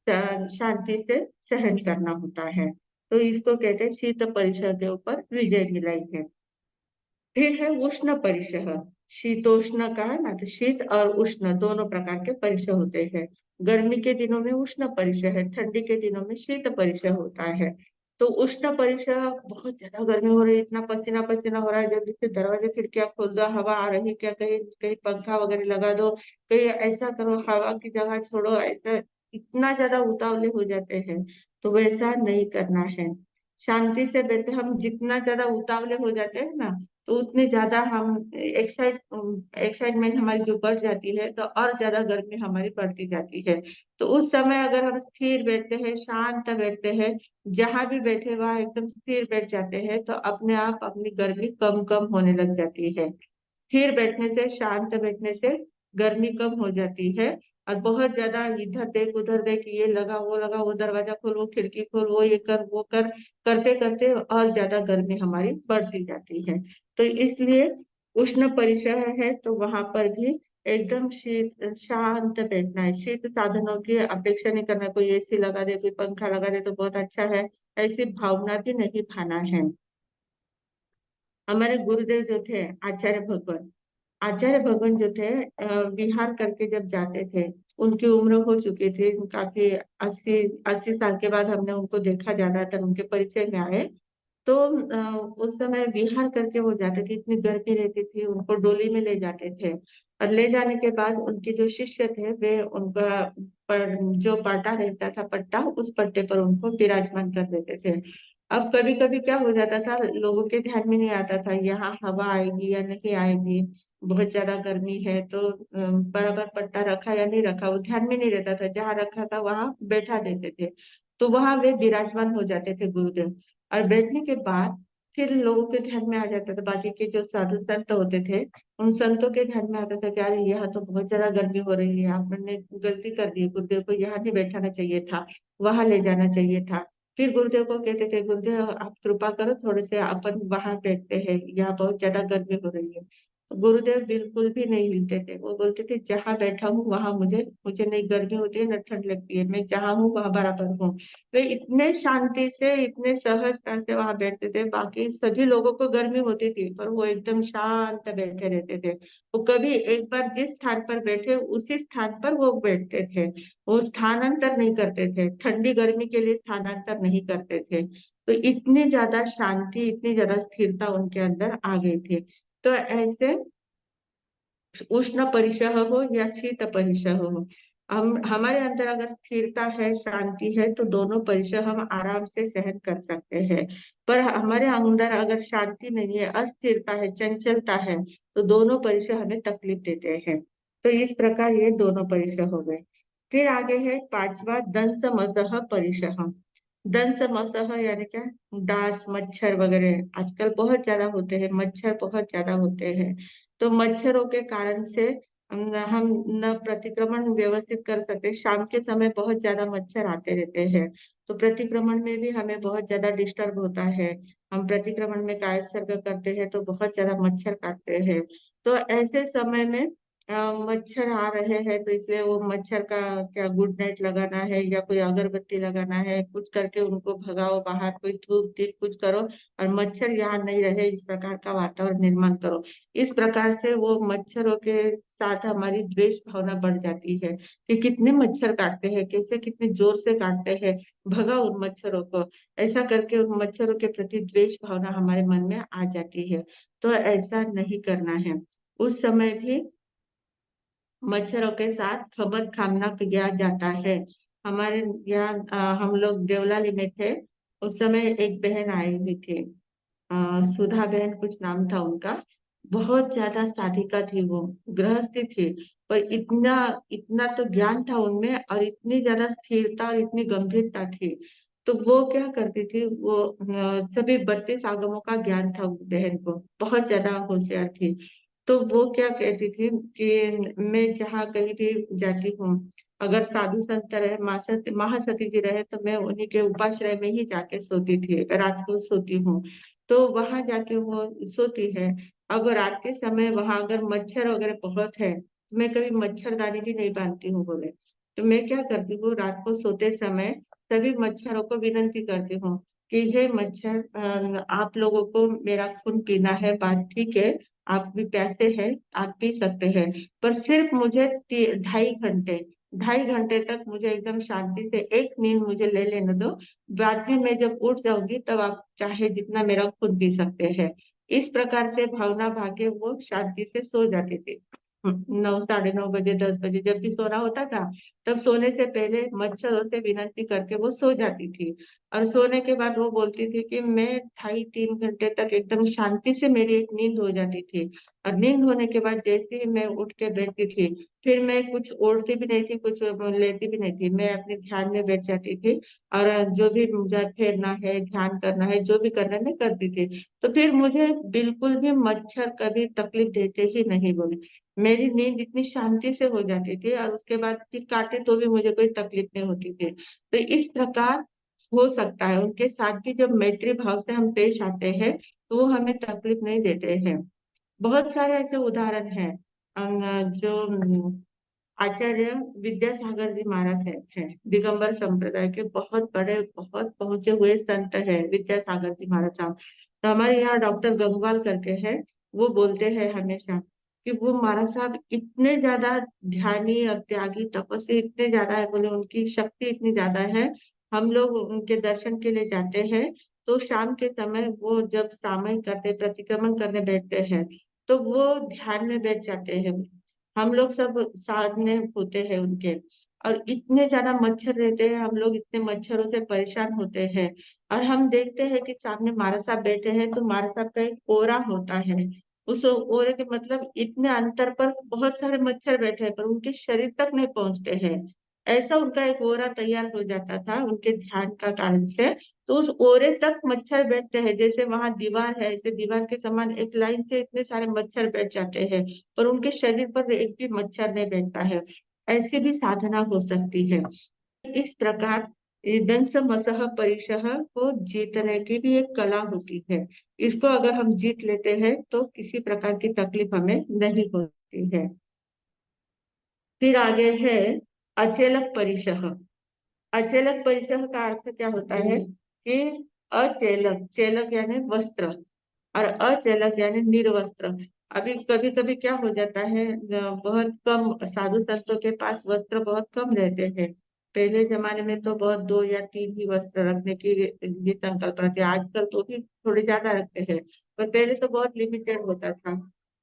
शांति से सहन करना होता है। तो इसको कहते हैं शीत परिसह के ऊपर विजय मिलाई है। फिर है उष्ण परिसह। शीतोष्ण का है ना, तो शीत और उष्ण दोनों प्रकार के परिसह होते हैं। गर्मी के दिनों में उष्ण परिसह है, ठंडी के दिनों में शीत परिसह होता है। तो उष्ण परिसह, बहुत ज्यादा गर्मी हो रही है, इतना पसीना पसीना हो रहा है, जल्दी से दरवाजे खिड़कियां खोल दो, हवा आ रही क्या, कहीं कहीं पंखा वगैरह लगा दो, कहीं ऐसा करो, हवा की जगह छोड़ो, ऐसा इतना ज्यादा उतावले हो जाते हैं। तो वैसा नहीं करना है, शांति से बैठे। हम जितना ज्यादा उतावले हो जाते हैं ना, तो उतने ज्यादा हम एक्साइटमेंट हमारी जो बढ़ जाती है, तो और ज्यादा गर्मी हमारी बढ़ती जाती है। तो उस समय अगर हम स्थिर बैठते हैं, शांत बैठते हैं, जहां भी बैठे वहां एकदम स्थिर बैठ जाते हैं, तो अपने आप अपनी गर्मी कम कम होने लग जाती है। स्थिर बैठने से, शांत बैठने से गर्मी कम हो जाती है। और बहुत ज्यादा इधर देख उधर देख, ये लगा, वो दरवाजा खोल, वो खिड़की खोल, वो ये कर, वो कर, करते करते और ज्यादा गर्मी हमारी बढ़ती जाती है। तो इसलिए उष्ण परिसर है तो वहां पर भी एकदम शीत शांत बैठना है। शीत साधनों की अपेक्षा नहीं करना, कोई एसी लगा दे, कोई पंखा लगा दे तो बहुत अच्छा है, ऐसी भावना भी नहीं भाना है। हमारे गुरुदेव जो थे आचार्य भगवान, आचार्य भगवान जो थे विहार करके जब जाते थे, उनकी उम्र हो चुकी थी काफी, 80 80 साल के बाद हमने उनको देखा, ज्यादातर उनके परिचय में आए। तो उस समय विहार करके वो जाते थे, इतनी गर्मी रहती थी, उनको डोली में ले जाते थे। और ले जाने के बाद उनके जो शिष्य थे वे उनका जो पाटा रहता था, पट्टा, उस पट्टे पर उनको विराजमान कर देते थे। अब कभी कभी क्या हो जाता था, लोगों के ध्यान में नहीं आता था यहाँ हवा आएगी या नहीं आएगी, बहुत ज्यादा गर्मी है, तो बराबर पट्टा रखा या नहीं रखा, वो ध्यान में नहीं रहता था, जहाँ रखा था वहां बैठा देते थे। तो वहां वे विराजमान हो जाते थे गुरुदेव। और बैठने के बाद फिर लोगों के ध्यान में आ जाता था, बाकी के जो साधु संत होते थे उन संतों के ध्यान में आता था कि अरे यहाँ तो बहुत ज्यादा गर्मी हो रही है, आपने गलती कर दी, गुरुदेव को यहाँ नहीं बैठाना चाहिए था, वहां ले जाना चाहिए था। फिर गुरुदेव को कहते थे, गुरुदेव आप कृपा करो, थोड़े से अपन वहां बैठते हैं, यहाँ बहुत ज्यादा गर्मी हो रही है। तो गुरुदेव बिल्कुल भी नहीं हिलते थे। वो बोलते थे जहां बैठा हूँ वहां मुझे मुझे नहीं गर्मी होती है न ठंड लगती है, मैं जहां हूँ वहां बराबर हूँ। वे इतने शांति से इतने सहजता से वहां बैठते थे, बाकी सभी लोगों को गर्मी होती थी पर वो एकदम शांत बैठे रहते थे। वो कभी एक बार जिस स्थान पर बैठे उसी स्थान पर वो बैठते थे, वो स्थानांतर नहीं करते थे, ठंडी गर्मी के लिए स्थानांतर नहीं करते थे। तो इतनी ज्यादा शांति इतनी ज्यादा स्थिरता उनके अंदर आ गई थी। तो ऐसे उष्ण परिसह हो या शीत परिसह हो, हम हमारे अंदर अगर स्थिरता है शांति है तो दोनों परिसर हम आराम से सहन कर सकते हैं। पर हमारे अंदर अगर शांति नहीं है, अस्थिरता है, चंचलता है, तो दोनों परिसर हमें तकलीफ देते हैं। तो इस प्रकार ये दोनों परिसर हो गए। फिर आगे है पांचवा दंस मसह परिसह। दंस मसह यानी क्या, डांस मच्छर वगैरह आजकल बहुत ज्यादा होते हैं, मच्छर बहुत ज्यादा होते हैं। तो मच्छरों के कारण से हम न प्रतिक्रमण व्यवस्थित कर सकते। शाम के समय बहुत ज्यादा मच्छर आते रहते हैं, तो प्रतिक्रमण में भी हमें बहुत ज्यादा डिस्टर्ब होता है। हम प्रतिक्रमण में कायसर्ग करते हैं तो बहुत ज्यादा मच्छर काटते हैं। तो ऐसे समय में मच्छर आ रहे हैं तो इसलिए वो मच्छर का क्या गुड नाइट लगाना है या कोई अगरबत्ती लगाना है, कुछ करके उनको भगाओ बाहर, कोई धूप दीप कुछ करो और मच्छर यहाँ नहीं रहे, इस प्रकार का वातावरण निर्माण करो। इस प्रकार से वो मच्छरों के साथ हमारी द्वेष भावना बढ़ जाती है कि कितने मच्छर काटते हैं, कैसे कितने जोर से काटते हैं, भगाओ उन मच्छरों को। ऐसा करके उन मच्छरों के प्रति द्वेष भावना हमारे मन में आ जाती है। तो ऐसा नहीं करना है। उस समय भी मच्छरों के साथ खबर खामना किया जाता है। हमारे यहाँ हम लोग देवलाली में थे, उस समय एक बहन आई हुई थी, सुधा बहन कुछ नाम था उनका। बहुत ज्यादा साधिका थी वो, गृहस्थी थी, पर इतना इतना तो ज्ञान था उनमें और इतनी ज्यादा स्थिरता और इतनी गंभीरता थी। तो वो क्या करती थी, वो सभी 32 आगमों का ज्ञान था उस बहन को, बहुत ज्यादा होशियार थी। तो वो क्या कहती थी कि मैं जहाँ कहीं भी जाती हूँ, अगर साधु संत रहे, महासती जी रहे, तो मैं उन्हीं के उपाश्रय में ही जाके सोती थी, रात को सोती हूँ। तो वहां जाके वो सोती है। अब रात के समय वहां अगर मच्छर वगैरह बहुत है, मैं कभी मच्छरदानी भी नहीं बांधती हूँ बोले। तो मैं क्या करती हूँ, रात को सोते समय सभी मच्छरों को विनती करती हूँ कि हे मच्छर, आप लोगों को मेरा खून पीना है, बात ठीक है, आप भी प्यासे हैं, आप पी सकते हैं, पर सिर्फ मुझे 2.5 घंटे तक मुझे एकदम शांति से एक नींद मुझे ले लेने दो। बाद में मैं जब उठ जाऊंगी तब आप चाहे जितना मेरा खून पी सकते हैं। इस प्रकार से भावना भागे वो शांति से सो जाती थी। 9, 9:30 बजे, 10 बजे जब भी सोना होता था, तब सोने से पहले मच्छरों से विनती करके वो सो जाती थी। और सोने के बाद वो बोलती थी कि मैं 2.5-3 घंटे तक एकदम शांति से मेरी एक नींद हो जाती थी। और नींद होने के बाद जैसे ही मैं उठ के बैठती थी, फिर मैं कुछ ओढ़ती भी नहीं थी, कुछ लेती भी नहीं थी, मैं अपने ध्यान में बैठ जाती थी। और जो भी मुझे फेरना है, ध्यान करना है, जो भी करना है मैं करती थी। तो फिर मुझे बिल्कुल भी मच्छर कभी तकलीफ देते ही नहीं बोले। मेरी नींद इतनी शांति से हो जाती थी और उसके बाद फिर काटे तो भी मुझे कोई तकलीफ नहीं होती थी। तो इस प्रकार हो सकता है उनके साथ भी जब मैत्री भाव से हम पेश आते हैं तो वो हमें तकलीफ नहीं देते हैं। बहुत सारे ऐसे उदाहरण हैं। जो आचार्य विद्यासागर जी महाराज है दिगंबर संप्रदाय के बहुत बड़े बहुत पहुंचे हुए संत है विद्यासागर जी महाराज साहब। तो हमारे यहाँ डॉक्टर गंगवाल करके है, वो बोलते हैं हमेशा कि वो महाराज साहब इतने ज्यादा ध्यानी और त्यागी तपस्वी इतने ज्यादा है, बोले उनकी शक्ति इतनी ज्यादा है। हम लोग उनके दर्शन के लिए जाते हैं तो शाम के समय वो जब सामयिक करते प्रतिक्रमण करने बैठते हैं तो वो ध्यान में बैठ जाते हैं। हम लोग सब सामने होते हैं उनके, और इतने ज्यादा मच्छर रहते हैं, हम लोग इतने मच्छरों से परेशान होते हैं। और हम देखते हैं कि सामने महाराज साहब बैठे हैं तो महाराज साहब का एक ओरा होता है। उस ओरे के मतलब इतने अंतर पर बहुत सारे मच्छर बैठे हैं पर उनके शरीर तक नहीं पहुंचते हैं। ऐसा उनका एक ओरा तैयार हो जाता था उनके ध्यान का कारण से। तो उस ओरे तक मच्छर बैठते हैं, जैसे वहां दीवार है, ऐसे दीवार के समान एक लाइन से इतने सारे मच्छर बैठ जाते हैं, पर उनके शरीर पर एक भी मच्छर नहीं बैठता है। ऐसी भी साधना हो सकती है। इस प्रकार ये दंश मसह परिशह को जीतने की भी एक कला होती है। इसको अगर हम जीत लेते हैं तो किसी प्रकार की तकलीफ हमें नहीं होती है। फिर आगे है अचेलक परिशह। अचेलक परिशह का अर्थ क्या होता है कि अचेलक, चेलक यानी वस्त्र और अचेलक यानी निर्वस्त्र। अभी कभी कभी क्या हो जाता है, बहुत कम साधु संतों के पास वस्त्र बहुत कम रहते हैं। पहले जमाने में तो बहुत 2 या 3 ही वस्त्र रखने की ये संकल्पना थी। आजकल तो भी थोड़े ज्यादा रखते हैं, पर पहले तो बहुत लिमिटेड होता था।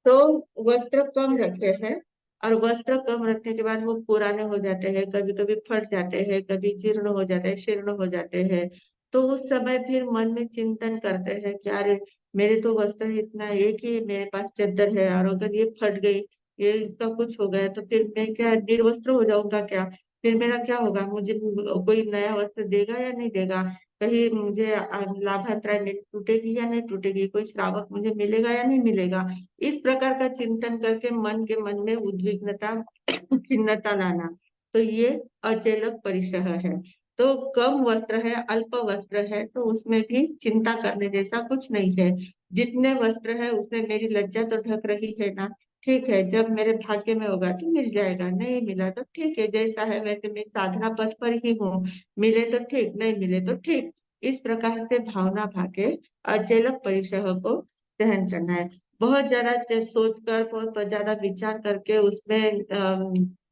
तो वस्त्र कम रखते हैं, और वस्त्र कम रखने के बाद वो पुराने हो जाते हैं, कभी कभी फट जाते हैं, कभी जीर्ण हो जाते हैं, शीर्ण हो जाते हैं। तो उस समय फिर मन में चिंतन करते हैं कि अरे मेरे तो वस्त्र इतना, एक ही मेरे पास चादर है, और अगर ये फट गई, ये इसका कुछ हो गया, तो फिर मैं क्या निर्वस्त्र हो जाऊंगा क्या? फिर मेरा क्या होगा? मुझे कोई नया वस्त्र देगा या नहीं देगा? कहीं मुझे लाभांतराय में टूटेगी या नहीं टूटेगी? कोई श्रावक मुझे मिलेगा या नहीं मिलेगा? इस प्रकार का चिंतन करके मन के मन में उद्विग्नता खिन्नता लाना, तो ये अचेलक परिशह है। तो कम वस्त्र है, अल्प वस्त्र है, तो उसमें भी चिंता करने जैसा कुछ नहीं है। जितने वस्त्र है उसमें मेरी लज्जा तो ढक रही है ना। ठीक है, जब मेरे भाग्य में होगा तो मिल जाएगा, नहीं मिला तो ठीक है, जैसा है वैसे मैं साधना पथ पर ही हूँ। मिले तो ठीक, नहीं मिले तो ठीक। इस प्रकार से भावना भागे अचेलक परिशह को सहन करना है। बहुत ज्यादा सोचकर, बहुत ज्यादा विचार करके उसमें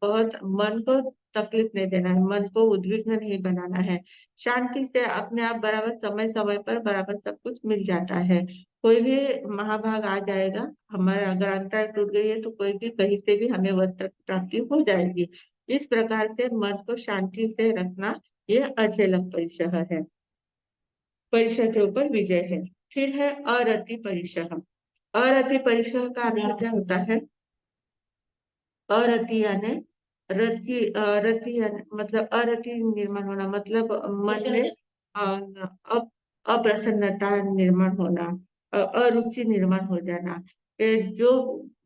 बहुत मन को तकलीफ नहीं देना है, मन को उद्विग्न नहीं बनाना है। शांति से अपने आप बराबर समय समय पर बराबर सब कुछ मिल जाता है। कोई भी महाभाग आ जाएगा, हमारे अगर अंतराय टूट गई है तो कोई भी कहीं से भी हमें वस्त्र प्राप्ति हो जाएगी। इस प्रकार से मन को शांति से रखना, ये अचेलक परिशह है। परिशह के ऊपर विजय है। फिर है अरति परिशह। अरति परिशह का अर्थ क्या होता है? अरति यानी रति यानी मतलब अरति निर्माण होना, मतलब मन में अप्रसन्नता निर्माण होना, अरुचि निर्माण हो जाना। जो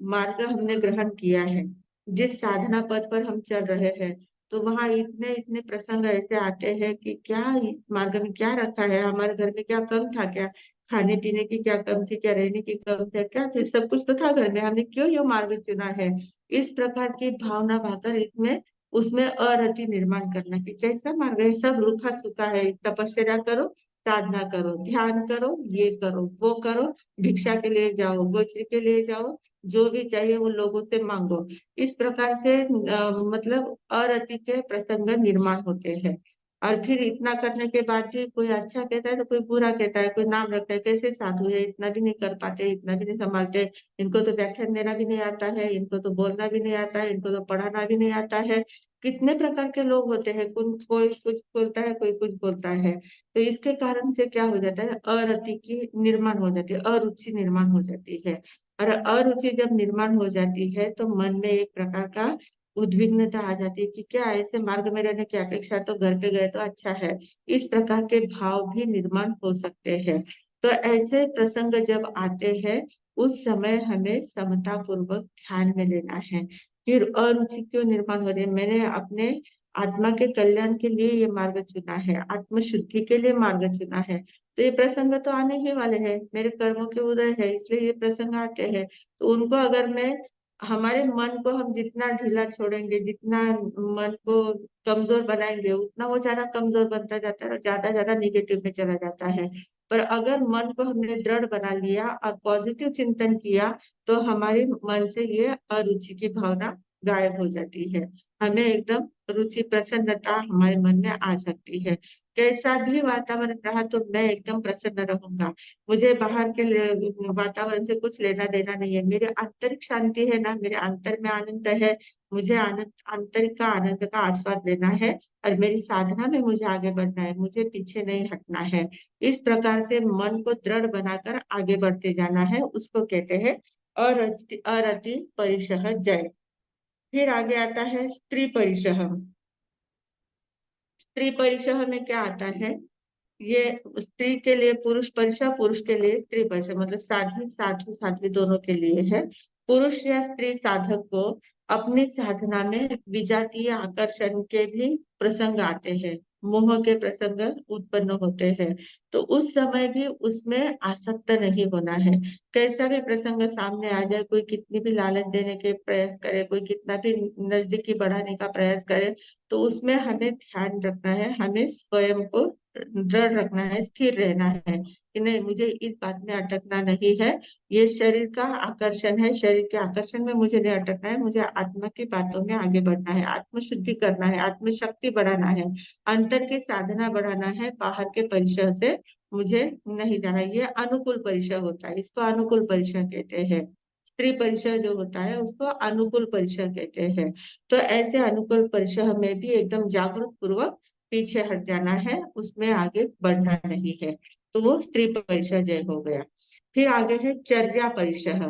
मार्ग हमने ग्रहण किया है, जिस साधना पथ पर हम चल रहे हैं, तो वहाँ इतने इतने प्रसंग ऐसे आते हैं कि क्या इस मार्ग में क्या रखा है, हमारे घर में क्या कम था क्या? खाने पीने की क्या कम थी क्या? रहने की कम था क्या? फिर सब कुछ तो था घर में, हमने क्यों ये मार्ग चुना है? इस प्रकार की भावना भाकर इसमें उसमें अरति निर्माण करना कि कैसा मार्ग है, सब रूखा सूखा है, तपस्या करो, साधना करो, ध्यान करो, ये करो, वो करो, भिक्षा के लिए जाओ, गोचरी के लिए जाओ, जो भी चाहिए वो लोगों से मांगो। इस प्रकार से मतलब अरति के प्रसंग निर्माण होते हैं। और फिर इतना करने के बाद भी कोई अच्छा कहता है तो कोई बुरा कहता है, कोई नाम रखता है, कैसे साधु है, इतना भी नहीं कर पाते, इतना भी नहीं संभालते, इनको तो व्याख्यान देना भी नहीं आता है, इनको तो बोलना भी नहीं आता है, इनको तो पढ़ाना भी नहीं आता है। कितने प्रकार के लोग होते हैं, कोई कुछ बोलता है, कोई कुछ बोलता है। तो इसके कारण से क्या हो जाता है, अरति की निर्माण हो जाती है, अरुचि निर्माण हो जाती है। और अरुचि जब निर्माण हो जाती है तो मन में एक प्रकार का उद्विग्नता आ जाती है कि क्या ऐसे मार्ग में रहने की अपेक्षा तो घर पे गए तो अच्छा है। इस प्रकार के भाव भी निर्माण हो सकते हैं। तो ऐसे प्रसंग जब आते हैं, उस समय हमें समता पूर्वक ध्यान में लेना है। फिर अरुचि क्यों निर्माण हो रही है? मैंने अपने आत्मा के कल्याण के लिए ये मार्ग चुना है, आत्म शुद्धि के लिए मार्ग चुना है, तो ये प्रसंग तो आने ही वाले हैं, मेरे कर्मों के उदय है इसलिए ये प्रसंग आते हैं। तो उनको अगर मैं, हमारे मन को हम जितना ढीला छोड़ेंगे, जितना मन को कमजोर बनाएंगे, उतना वो ज्यादा कमजोर बनता जाता है और ज्यादा ज्यादा निगेटिव में चला जाता है। पर अगर मन को हमने दृढ़ बना लिया और पॉजिटिव चिंतन किया, तो हमारे मन से ये अरुचि की भावना गायब हो जाती है। हमें एकदम रुचि, प्रसन्नता हमारे मन में आ सकती है। कैसा भी वातावरण रहा तो मैं एकदम प्रसन्न रहूंगा। मुझे बाहर के वातावरण से कुछ लेना देना नहीं है। मेरे आंतरिक शांति है ना, मेरे अंतर में आनंद है, मुझे आनंद, आंतरिक का आनंद का आस्वाद लेना है, और मेरी साधना में मुझे आगे बढ़ना है, मुझे पीछे नहीं हटना है। इस प्रकार से मन को दृढ़ बनाकर आगे बढ़ते जाना है, उसको कहते हैं अरति परिशह जय। फिर आगे आता है स्त्री परिशह। स्त्री परिशह में क्या आता है? ये स्त्री के लिए पुरुष परिशह, पुरुष के लिए स्त्री परिशह, मतलब साध्वी साधु साध्वी दोनों के लिए है। पुरुष या स्त्री साधक को अपनी साधना में विजातीय आकर्षण के भी प्रसंग आते हैं। मोह के प्रसंग उत्पन्न होते हैं। तो उस समय भी उसमें आसक्त नहीं होना है। कैसा भी प्रसंग सामने आ जाए, कोई कितनी भी लालच देने के प्रयास करे, कोई कितना भी नजदीकी बढ़ाने का प्रयास करे, तो उसमें हमें ध्यान रखना है, हमें स्वयं को दृढ़ रखना है, स्थिर रहना है कि नहीं, मुझे इस बात में अटकना नहीं है। ये शरीर का आकर्षण है, शरीर के आकर्षण में मुझे नहीं अटकना है, मुझे आत्मा की बातों में आगे बढ़ना है, आत्म शुद्धि करना है, आत्मशक्ति बढ़ाना है, अंतर की साधना बढ़ाना है, बाहर के परिसर से मुझे नहीं जाना। ये अनुकूल परिसर होता है, इसको अनुकूल परिसर कहते हैं। स्त्री परिसर जो होता है उसको अनुकूल परिसर कहते हैं। तो ऐसे अनुकूल परिसर में भी एकदम जागरूक पूर्वक पीछे हट जाना है, उसमें आगे बढ़ना नहीं है। तो वो स्त्री परिसर जय हो गया। फिर आगे है चर्या परिसर।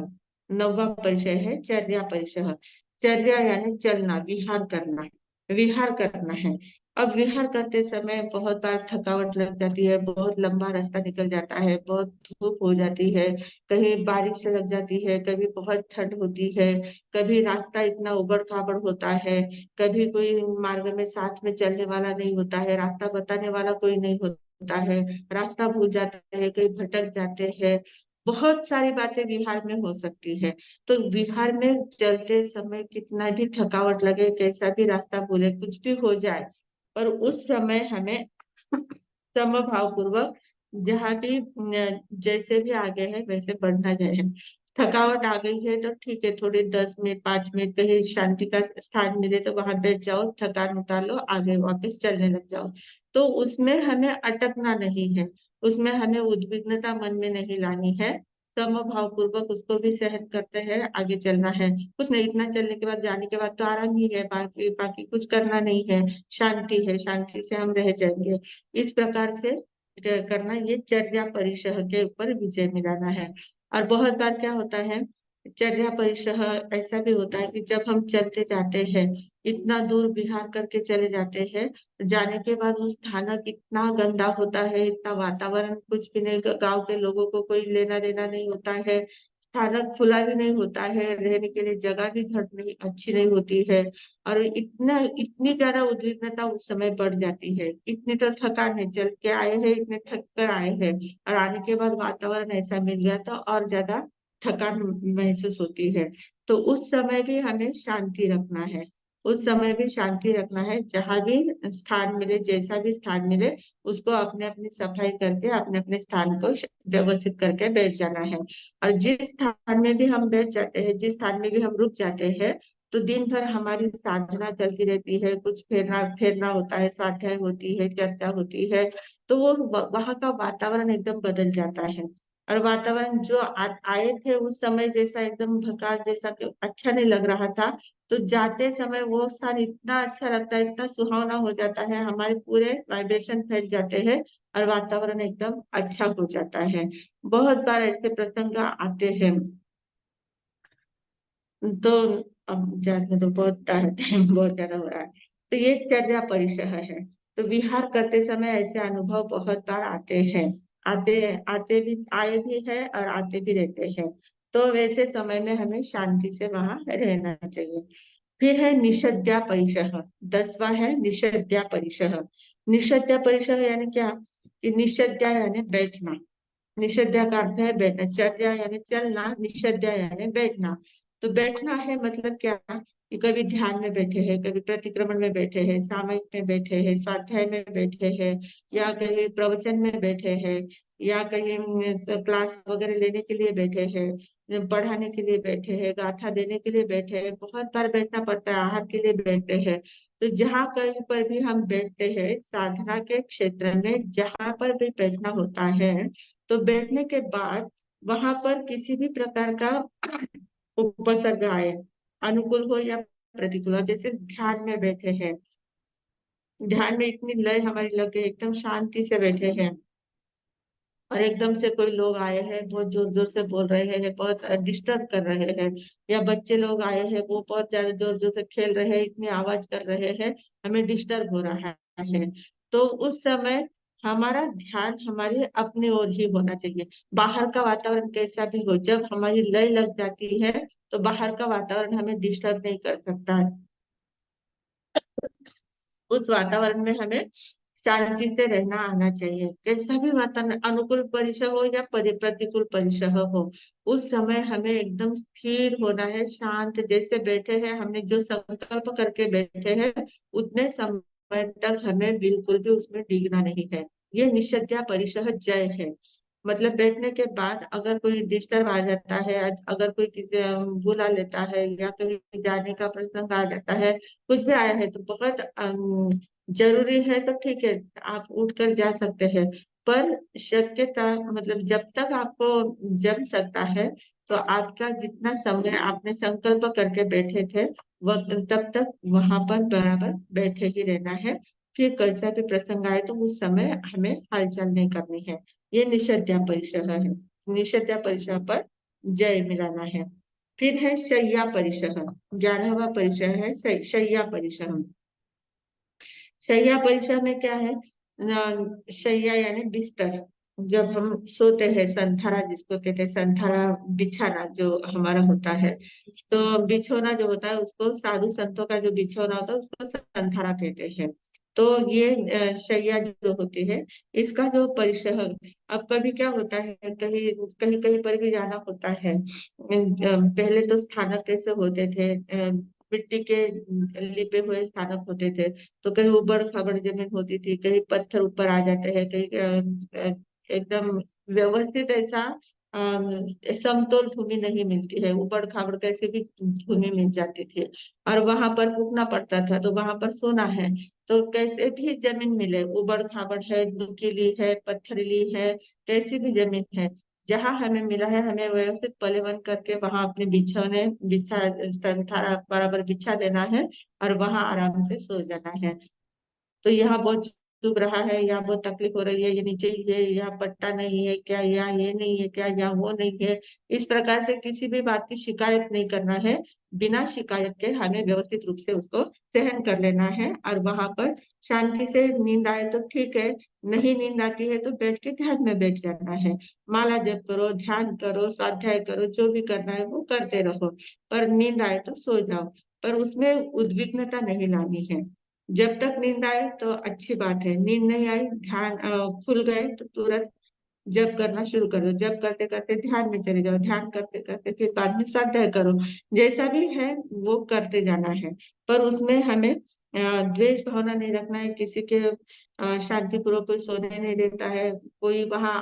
नौवा परिचय है चर्या परिसर। चर्या यानी चलना, विहार करना, विहार करना है। अब विहार करते समय बहुत बार थकावट लग जाती है, बहुत लंबा रास्ता निकल जाता है, बहुत धूप हो जाती है, कहीं बारिश लग जाती है, कभी बहुत ठंड होती है, कभी रास्ता इतना उबड़ खाबड़ होता है, कभी कोई मार्ग में साथ में चलने वाला नहीं होता है, रास्ता बताने वाला कोई नहीं होता है, रास्ता भूल जाते हैं, कहीं भटक जाते हैं। बहुत सारी बातें विहार में हो सकती है। तो विहार में चलते समय कितना भी थकावट लगे, कैसा भी रास्ता भूले, कुछ भी हो जाए, पर उस समय हमें समभाव पूर्वक जहाँ भी जैसे भी आगे है वैसे बढ़ना है। थकावट आ गई है तो ठीक है, थोड़ी 10 मिनट 5 मिनट कहीं शांति का स्थान मिले तो वहां बैठ जाओ, थकान उतार लो, आगे वापस चलने लग जाओ। तो उसमें हमें अटकना नहीं है, उसमें हमें उद्विग्नता मन में नहीं लानी है। समभाव पूर्वक उसको भी सहन करते हैं, आगे चलना है। कुछ नहीं, इतना चलने के बाद, जाने के बाद तो आराम ही है, बाकी बाकी कुछ करना नहीं है, शांति है, शांति से हम रह जाएंगे। इस प्रकार से करना, ये चर्या परिसह के ऊपर विजय मिलाना है। और बहुत बार क्या होता है, चर्या परिसह ऐसा भी होता है कि जब हम चलते जाते हैं, इतना दूर विहार करके चले जाते हैं, जाने के बाद वो स्थानक इतना गंदा होता है, इतना वातावरण कुछ भी नहीं, गांव के लोगों को कोई लेना देना नहीं होता है, स्थानक खुला भी नहीं होता है, रहने के लिए जगह भी घर नहीं अच्छी नहीं होती है, और इतना इतनी ज्यादा उद्विग्नता उस समय बढ़ जाती है, इतनी तो थकान है, चल के आए हैं, इतने थक कर आए हैं, और आने के बाद वातावरण ऐसा मिल गया तो और ज्यादा थकान महसूस होती है। तो उस समय भी हमें शांति रखना है, उस समय भी शांति रखना है, जहां भी स्थान मिले, जैसा भी स्थान मिले, उसको अपने अपनी सफाई करके अपने अपने स्थान को व्यवस्थित करके बैठ जाना है। और जिस स्थान में भी हम बैठ जाते हैं, जिस स्थान में भी हम रुक जाते हैं, तो दिन भर हमारी साधना चलती रहती है, कुछ फेरना फेरना होता है, स्वाध्याय होती है, चर्चा होती है, तो वो वहां का वातावरण एकदम बदल जाता है। और वातावरण जो आए थे उस समय जैसा एकदम भकास जैसा कि अच्छा नहीं लग रहा था, तो जाते समय वो स्थान इतना अच्छा लगता है, इतना सुहावना हो जाता है, हमारे पूरे वाइब्रेशन फैल जाते हैं, और वातावरण एकदम अच्छा हो जाता है। बहुत बार ऐसे प्रसंग आते हैं। तो अब जाने तो बहुत टाइम बहुत ज्यादा हो रहा है। तो ये चर्या परिसर है। तो विहार करते समय ऐसे अनुभव बहुत बार आते हैं, आते भी आए भी है और आते भी रहते हैं। तो वैसे समय में हमें शांति से वहां रहना चाहिए। फिर है निषद्या परिसर। 10वां है निषद्या परिसर। निषद्या परिसर यानी क्या, कि निषद्या यानी बैठना। निषद्या का अर्थ है बैठना, चर्या यानी चलना, निषद्या यानी बैठना। तो बैठना है मतलब क्या, कि कभी ध्यान में बैठे हैं, कभी प्रतिक्रमण में बैठे हैं, सामयिक में बैठे हैं, स्वाध्याय में बैठे हैं, या कहीं प्रवचन में बैठे हैं, या कहीं क्लास वगैरह लेने के लिए बैठे हैं, पढ़ाने के लिए बैठे हैं, गाथा देने के लिए बैठे हैं, बहुत बार बैठना पड़ता है, आहार के लिए बैठे हैं। तो जहाँ कहीं पर भी हम बैठते हैं साधना के क्षेत्र में, जहाँ पर भी बैठना होता है, तो बैठने के बाद वहां पर किसी भी प्रकार का उपसर्ग आए, अनुकूल हो या प्रतिकूल हो, जैसे ध्यान में बैठे हैं, ध्यान में इतनी लय हमारी लगे, एकदम शांति से बैठे हैं, और एकदम से कोई लोग आए हैं, बहुत जोर जोर से बोल रहे हैं, बहुत डिस्टर्ब कर रहे हैं, या बच्चे लोग आए हैं, वो बहुत ज्यादा जोर जोर से खेल रहे हैं, इतनी आवाज कर रहे हैं, हमें डिस्टर्ब हो रहा है। तो उस समय हमारा ध्यान हमारी अपनी ओर ही होना चाहिए। बाहर का वातावरण कैसा भी हो, जब हमारी लय लग जाती है तो बाहर का वातावरण हमें डिस्टर्ब नहीं कर सकता है। उस वातावरण में हमें शांति से रहना आना चाहिए। कैसा भी वातावरण, अनुकूल परिसर हो या प्रतिकूल परिसर हो, उस समय हमें एकदम स्थिर होना है, शांत जैसे बैठे हैं, हमने जो संकल्प करके बैठे हैं उतने समय तक हमें बिल्कुल भी उसमें डिगना नहीं है। ये निश्चर्या परिसर जय है। मतलब बैठने के बाद अगर कोई डिस्टर्ब आ जाता है, अगर कोई किसी बुला लेता है या कहीं जाने का प्रसंग आ जाता है, कुछ भी आया है तो बहुत जरूरी है तो ठीक है, आप उठकर जा सकते हैं। पर शक्यता मतलब जब तक आपको जम सकता है, तो आपका जितना समय आपने संकल्प करके बैठे थे वक्त तब तक वहां पर बराबर बैठे ही रहना है। फिर कैसा भी प्रसंग आए तो उस समय हमें हलचल नहीं करनी है। ये निषेध्या परिसर है। निषेध्या परिसर पर जय मिलाना है। फिर है शय्या परिसर। 11वां परिसर है शय्या परिसर। शैया परिसर में क्या है, शैया यानी बिस्तर। जब हम सोते हैं, संथारा जिसको कहते हैं, संथारा बिछाना जो हमारा होता है, तो बिछोना जो होता है उसको, साधु संतों का जो बिछोना होता है उसको संथारा कहते हैं। तो ये शैया जो होती है, इसका जो परिसर, अब कभी क्या होता है, कहीं कहीं कहीं पर भी जाना होता है। पहले तो स्थानक कैसे होते थे, मिट्टी के लिपे हुए स्थानक होते थे, तो कहीं ऊबड़ खाबड़ जमीन होती थी, कहीं पत्थर ऊपर आ जाते हैं, कहीं एकदम व्यवस्थित ऐसा समतल भूमि नहीं मिलती है, ऊबड़ खाबड़ कैसे भी भूमि मिल जाती थी और वहां पर रुकना पड़ता था। तो वहां पर सोना है तो कैसे भी जमीन मिले, ऊबड़ खाबड़ है, नुकीली है, पत्थरीली है, कैसी भी जमीन है, जहां हमें मिला है हमें व्यवस्थित पलेवन करके वहां अपने बिछौने बिछा, संथारा बराबर बिछा देना है और वहां आराम से सो जाना है। तो यहाँ बहुत चुभ रहा है, यहाँ बहुत तकलीफ हो रही है, ये नीचे ही है, यहाँ पट्टा नहीं है क्या, यहाँ ये नहीं है क्या, यहाँ वो नहीं है, इस प्रकार से किसी भी बात की शिकायत नहीं करना है। बिना शिकायत के हमें व्यवस्थित रूप से उसको सहन कर लेना है और वहां पर शांति से नींद आए तो ठीक है, नहीं नींद आती है तो बैठ के ध्यान में बैठ जाना है। माला जप करो, ध्यान करो, स्वाध्याय करो, जो भी करना है वो करते रहो, पर नींद आए तो सो जाओ, पर उसमें उद्विग्नता नहीं लानी है। जब तक नींद आए तो अच्छी बात है, नींद नहीं आई, ध्यान खुल गए तो तुरंत जप करना शुरू करो, जप करते करते ध्यान में चले जाओ, ध्यान करते करते फिर बाद में स्वाध्याय करो, जैसा भी है वो करते जाना है। पर उसमें हमें द्वेष भावना नहीं रखना है, किसी के शांतिपूर्वक कोई सोने नहीं देता है, कोई वहाँ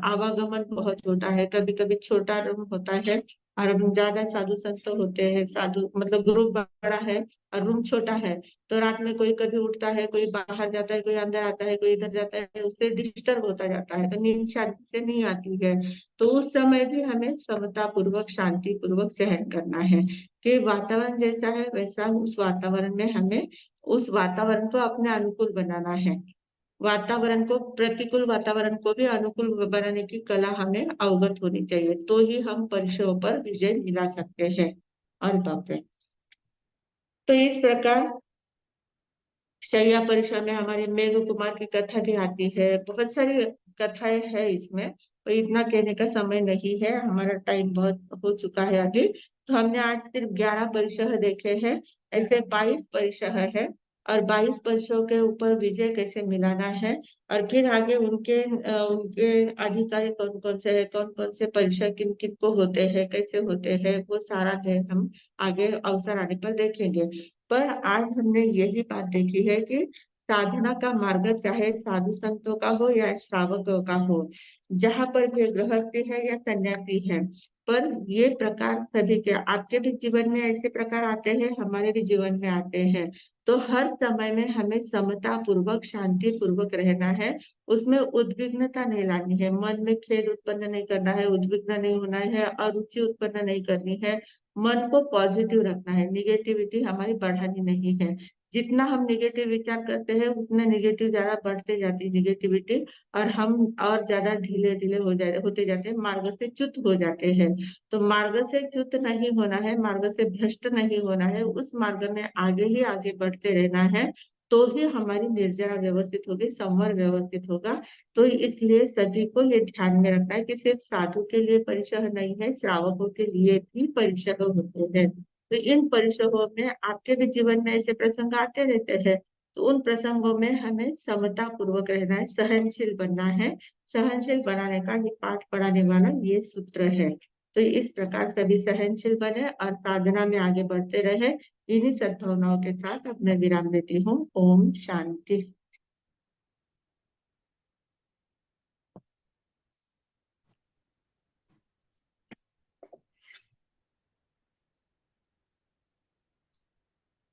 आवागमन बहुत होता है, कभी कभी छोटा रूम होता है और ज्यादा साधु संत होते हैं, साधु मतलब ग्रुप बड़ा है और रूम छोटा है, तो रात में कोई कभी उठता है, कोई बाहर जाता है, कोई अंदर आता है, कोई इधर जाता है, उससे डिस्टर्ब होता जाता है, तो नींद शांति से नहीं आती है। तो उस समय भी हमें समता पूर्वक शांति पूर्वक सहन करना है कि वातावरण जैसा है वैसा उस वातावरण में हमें उस वातावरण को अपने अनुकूल बनाना है। वातावरण को, प्रतिकूल वातावरण को भी अनुकूल बनाने की कला हमें अवगत होनी चाहिए, तो ही हम परीक्षाओं पर विजय दिला सकते हैं। और बाप रे। तो इस प्रकार शैया परीक्षा में हमारी मेघ कुमार की कथा भी आती है, बहुत सारी कथाएं है इसमें, तो इतना कहने का समय नहीं है, हमारा टाइम बहुत हो चुका है अभी। तो हमने आज सिर्फ 11 परिसर देखे हैं, ऐसे 22 परिसर है और 22 परिसरों के ऊपर विजय कैसे मिलाना है, और फिर आगे उनके अधिकारी कौन कौन से है, कौन कौन से परिसर किन किन को होते हैं, कैसे होते हैं, वो सारा हम आगे अवसर आने पर देखेंगे। पर आज हमने यही बात देखी है कि साधना का मार्ग चाहे साधु संतों का हो या श्रावकों का हो, जहां पर भी गृहस्थी है या सन्यासी है, पर ये प्रकार सभी के, आपके भी जीवन में ऐसे प्रकार आते हैं, हमारे भी जीवन में आते हैं। तो हर समय में हमें समता पूर्वक शांति पूर्वक रहना है, उसमें उद्विग्नता नहीं लानी है, मन में खेद उत्पन्न नहीं करना है, उद्विग्न नहीं होना है, अरुचि उत्पन्न नहीं करनी है, मन को पॉजिटिव रखना है, निगेटिविटी हमारी बढ़ानी नहीं है। जितना हम निगेटिव विचार करते हैं उतना निगेटिव ज्यादा बढ़ते जाती है निगेटिविटी, और हम और ज्यादा ढीले ढीले होते जाते हैं, मार्ग से च्युत हो जाते हैं। तो मार्ग से च्युत नहीं होना है, मार्ग से भ्रष्ट नहीं होना है, उस मार्ग में आगे ही आगे बढ़ते रहना है, तो ही हमारी निर्जरा व्यवस्थित होगी, संवर व्यवस्थित होगा। तो इसलिए सभी को ये ध्यान में रखना है कि सिर्फ साधु के लिए परिसर नहीं है, श्रावकों के लिए भी परिसर होते हैं। तो इन परिसरों में आपके भी जीवन में ऐसे प्रसंग आते रहते हैं, तो उन प्रसंगों में हमें समता पूर्वक रहना है, सहनशील बनना है। सहनशील बनाने का ये पाठ पढ़ाने वाला ये सूत्र है। तो इस प्रकार सभी सहनशील बने और साधना में आगे बढ़ते रहे। इन्हीं सद्भावनाओं के साथ अब मैं विराम देती हूँ। ओम शांति।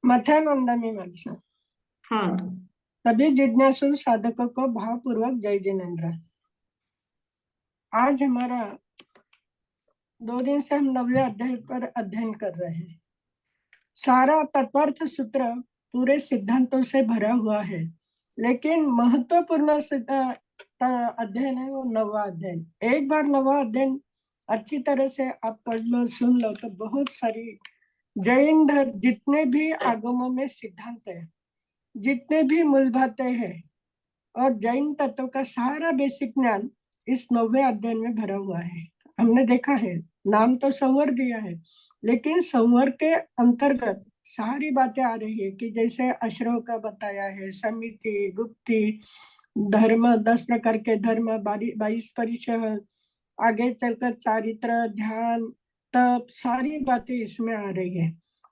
मथानंदा मीमांसा। हाँ, सभी जिज्ञासु साधकों को भावपूर्वक जय जिनेन्द्र। आज हमारा 2 दिन से हम 9वें अध्याय पर अध्ययन कर रहे हैं। सारा तत्वार्थ सूत्र पूरे सिद्धांतों से भरा हुआ है, लेकिन महत्वपूर्ण अध्ययन है वो 9वां अध्ययन। एक बार 9वां अध्ययन अच्छी तरह से आप पढ़ लो, सुन लो, तो बहुत सारी जैन धर्म जितने भी आगमों में सिद्धांत है, जितने भी मूल बातें हैं और जैन तत्व का सारा बेसिक ज्ञान इस 9वें अध्ययन में भरा हुआ है। हमने देखा है, नाम तो संवर दिया है, लेकिन संवर के अंतर्गत सारी बातें आ रही है कि जैसे आश्रव का बताया है, समिति, गुप्ति, धर्म, 10 प्रकार के धर्म, 22 परिषद, आगे चलकर चारित्र, ध्यान, तप, सारी बातें इसमें आ रही है।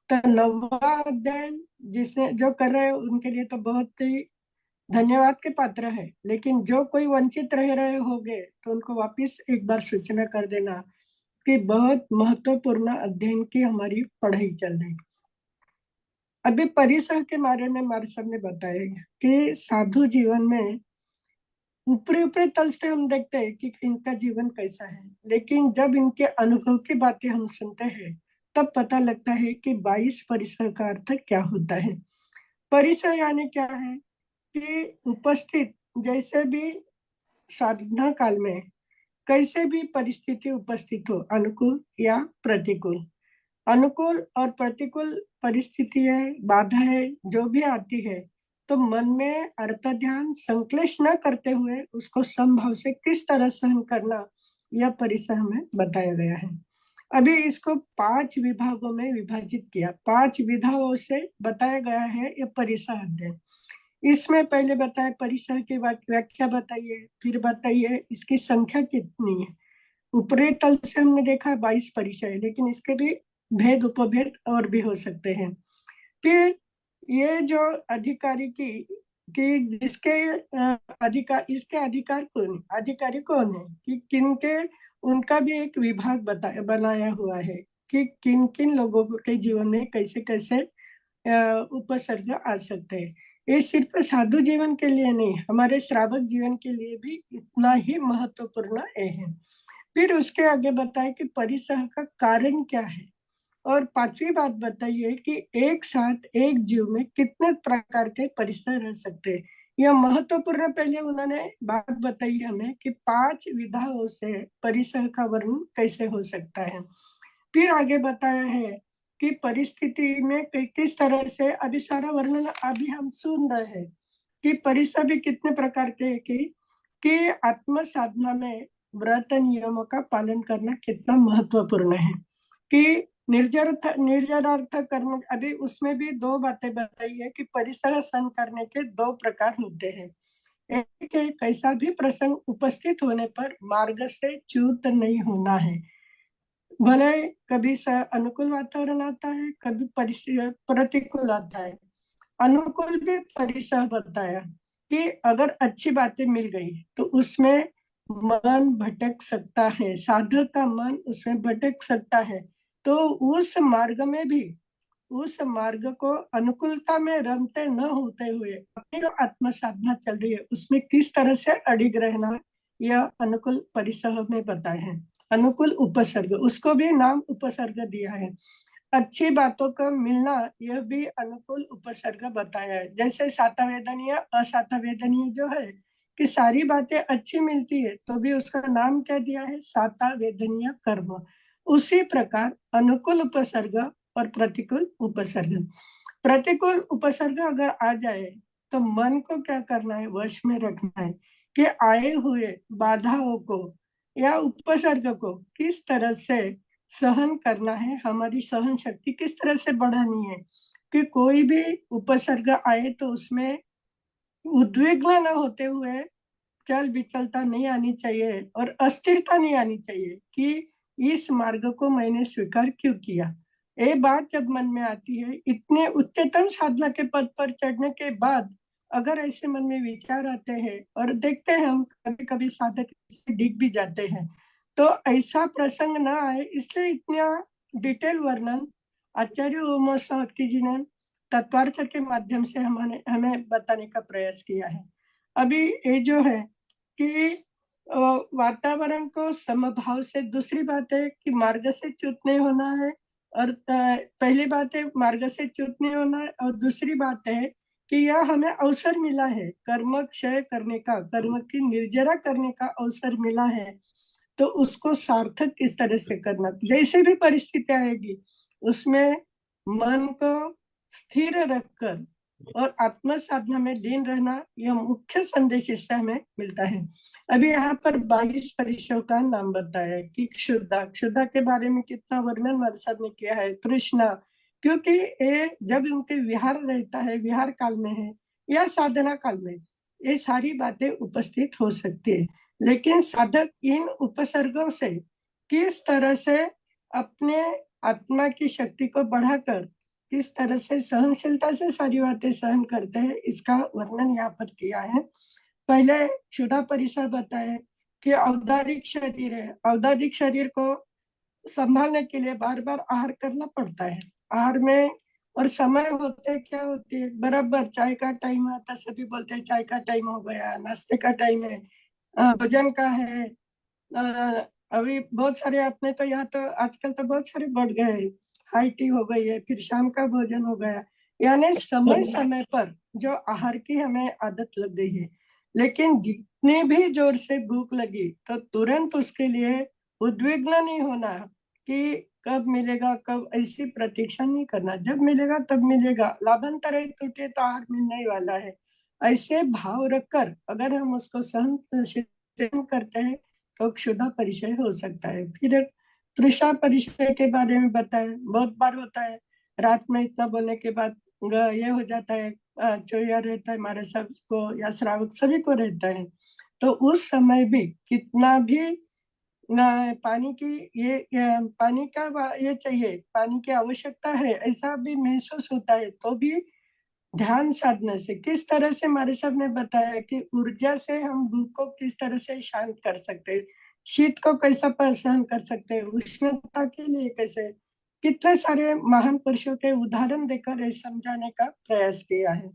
तो 9वां अध्ययन जिसने जो कर रहे हैं उनके लिए तो बहुत ही धन्यवाद के पात्र है, लेकिन जो कोई वंचित रह रहे होंगे तो उनको वापस एक बार सूचना कर देना कि बहुत महत्वपूर्ण अध्ययन की हमारी पढ़ाई चल रही। अभी परिसर के बारे में हमारे सामने बताया कि साधु जीवन में ऊपरी ऊपरी तल से हम देखते हैं कि इनका जीवन कैसा है, लेकिन जब इनके अनुभव की बातें हम सुनते हैं तब पता लगता है कि 22 परिसर का अर्थ क्या होता है। परिसर यानी क्या है कि उपस्थित, जैसे भी साधना काल में कैसे भी परिस्थिति उपस्थित हो, अनुकूल या प्रतिकूल, अनुकूल और प्रतिकूल परिस्थितियां, बाधाएं जो भी आती है, तो मन में अर्थ ध्यान संक्लेश न करते हुए उसको समभाव से किस तरह सहन करना, यह परिसर हमें बताया गया है। अभी इसको 5 विभागों में विभाजित किया, 5 विधाओं से बताया गया है यह परिसर अध्ययन। इसमें पहले बताया परिसर की व्याख्या बताइए, फिर बताइए इसकी संख्या कितनी है। ऊपरी तल से हमने देखा 22 परिसर है, लेकिन इसके भी भेद उपभेद और भी हो सकते हैं। फिर ये जो अधिकारी कि जिसके अधिकार, इसके अधिकार कौन, अधिकारी कौन है, कि किनके, उनका भी एक विभाग बनाया हुआ है कि किन किन लोगों के जीवन में कैसे कैसे उपसर्ग आ सकते हैं। ये सिर्फ साधु जीवन के लिए नहीं, हमारे श्रावक जीवन के लिए भी इतना ही महत्वपूर्ण है। फिर उसके आगे बताए कि परिसर का कारण क्या है, और 5वीं बात बताइए कि एक साथ एक जीव में कितने प्रकार के परिसर रह सकते हैं। यह महत्वपूर्ण पहले उन्होंने बात बताई हमें कि 5 विधाओं से परिसर का वर्णन कैसे हो सकता है। फिर आगे बताया है कि परिस्थिति में किस तरह से, अभी सारा वर्णन अभी हम सुन रहे हैं कि परिसर भी कितने प्रकार के, कि आत्म साधना में व्रत नियमों का पालन करना कितना महत्वपूर्ण है, कि निर्जरार्थ कर्म, अभी उसमें भी 2 बातें बताई है कि परिसर सन करने के 2 प्रकार होते हैं। एक है कैसा भी प्रसंग उपस्थित होने पर मार्ग से च्युत नहीं होना है, भले कभी अनुकूल वातावरण आता है, कभी प्रतिकूल आता है। अनुकूल भी परिसर बताया कि अगर अच्छी बातें मिल गई तो उसमें मन भटक सकता है, साधक का मन उसमें भटक सकता है। तो उस मार्ग में भी, उस मार्ग को अनुकूलता में रमते न होते हुए अपनी जो आत्म साधना चल रही है उसमें किस तरह से अडिग रहना, यह अनुकूल परिसर में बताए हैं। अनुकूल उपसर्ग, उसको भी नाम उपसर्ग दिया है। अच्छी बातों का मिलना, यह भी अनुकूल उपसर्ग बताया है। जैसे सातावेदनीय असातावेदनीय जो है कि सारी बातें अच्छी मिलती है तो भी उसका नाम क्या दिया है, सातावेदनीय कर्म। उसी प्रकार अनुकूल उपसर्ग और प्रतिकूल उपसर्ग। प्रतिकूल उपसर्ग अगर आ जाए तो मन को क्या करना है, वश में रखना है कि आए हुए बाधाओं को या उपसर्ग को किस तरह से सहन करना है, हमारी सहन शक्ति किस तरह से बढ़ानी है। कि कोई भी उपसर्ग आए तो उसमें उद्विग्न न होते हुए चल विचलता नहीं आनी चाहिए और अस्थिरता नहीं आनी चाहिए कि इस मार्ग को मैंने स्वीकार क्यों किया। ये बात जब मन में आती है, इतने उच्चतम साधना के पद पर चढ़ने के बाद अगर ऐसे मन में विचार आते हैं और देखते हैं हम कभी कभी साधक इससे डिग भी जाते हैं, तो ऐसा प्रसंग ना आए इसलिए इतना डिटेल वर्णन आचार्य उमा साहकी जी ने तत्वार्थ के माध्यम से हमें बताने का प्रयास किया है। अभी ये जो है कि वातावरण को समभाव से, दूसरी बात है कि मार्ग से च्युत नहीं होना है, और पहली बात है मार्ग से च्युत नहीं होना है, और दूसरी बात है कि यह हमें अवसर मिला है कर्म क्षय करने का, कर्म की निर्जरा करने का अवसर मिला है, तो उसको सार्थक किस तरह से करना, जैसे भी परिस्थिति आएगी उसमें मन को स्थिर रखकर और आत्म साधना में लीन रहना, यह मुख्य संदेश इससे हमें मिलता है। अभी यहाँ पर 22 परिचयों का नाम बताया कि क्षुधा, क्षुधा के बारे में कितना वर्णन वर्षद ने किया है। तृष्णा, क्योंकि ये जब उनके विहार रहता है, विहार काल में है या साधना काल में, ये सारी बातें उपस्थित हो सकती है, लेकिन साधक इन उपसर्गों से किस तरह से अपने आत्मा की शक्ति को बढ़ाकर किस तरह से सहनशीलता से सारी बातें सहन करते हैं, इसका वर्णन यहाँ पर किया है। पहले क्षुधा परिसर बताए कि औदारिक शरीर है, औदारिक शरीर को संभालने के लिए बार बार आहार करना पड़ता है। आहार में और समय होते क्या होती है, बराबर चाय का टाइम आता, सभी बोलते हैं चाय का टाइम हो गया, नाश्ते का टाइम है, भोजन का है। अभी बहुत सारे अपने तो यहाँ तो आजकल तो बहुत सारे बढ़ गए हैं, हाई टी हो गई है, फिर शाम का भोजन हो गया, यानी समय समय पर जो आहार की हमें आदत लग गई है। लेकिन जितनी भी जोर से भूख लगी तो तुरंत उसके लिए उद्विग्न नहीं होना कि कब मिलेगा, कब, ऐसी प्रतीक्षा नहीं करना, जब मिलेगा तब मिलेगा, लाभांतर टूटे तो आहार मिलने ही वाला है, ऐसे भाव रखकर अगर हम उसको सहन करते हैं तो क्षुधा परिचय हो सकता है। फिर तृषा परिचय के बारे में बताए, बहुत बार होता है रात में इतना बोलने के बाद ये हो जाता है, चोया रहता है हमारे सबको या श्रावक सभी को रहता है, तो उस समय भी कितना भी पानी की पानी का ये चाहिए, पानी की आवश्यकता है ऐसा भी महसूस होता है, तो भी ध्यान साधने से किस तरह से हमारे साहब ने बताया कि ऊर्जा से हम भूख को किस तरह से शांत कर सकते हैं, शीत को कैसा सहन कर सकते हैं, उष्णता के लिए कैसे, कितने सारे महान पुरुषों के उदाहरण देकर ये समझाने का प्रयास किया है।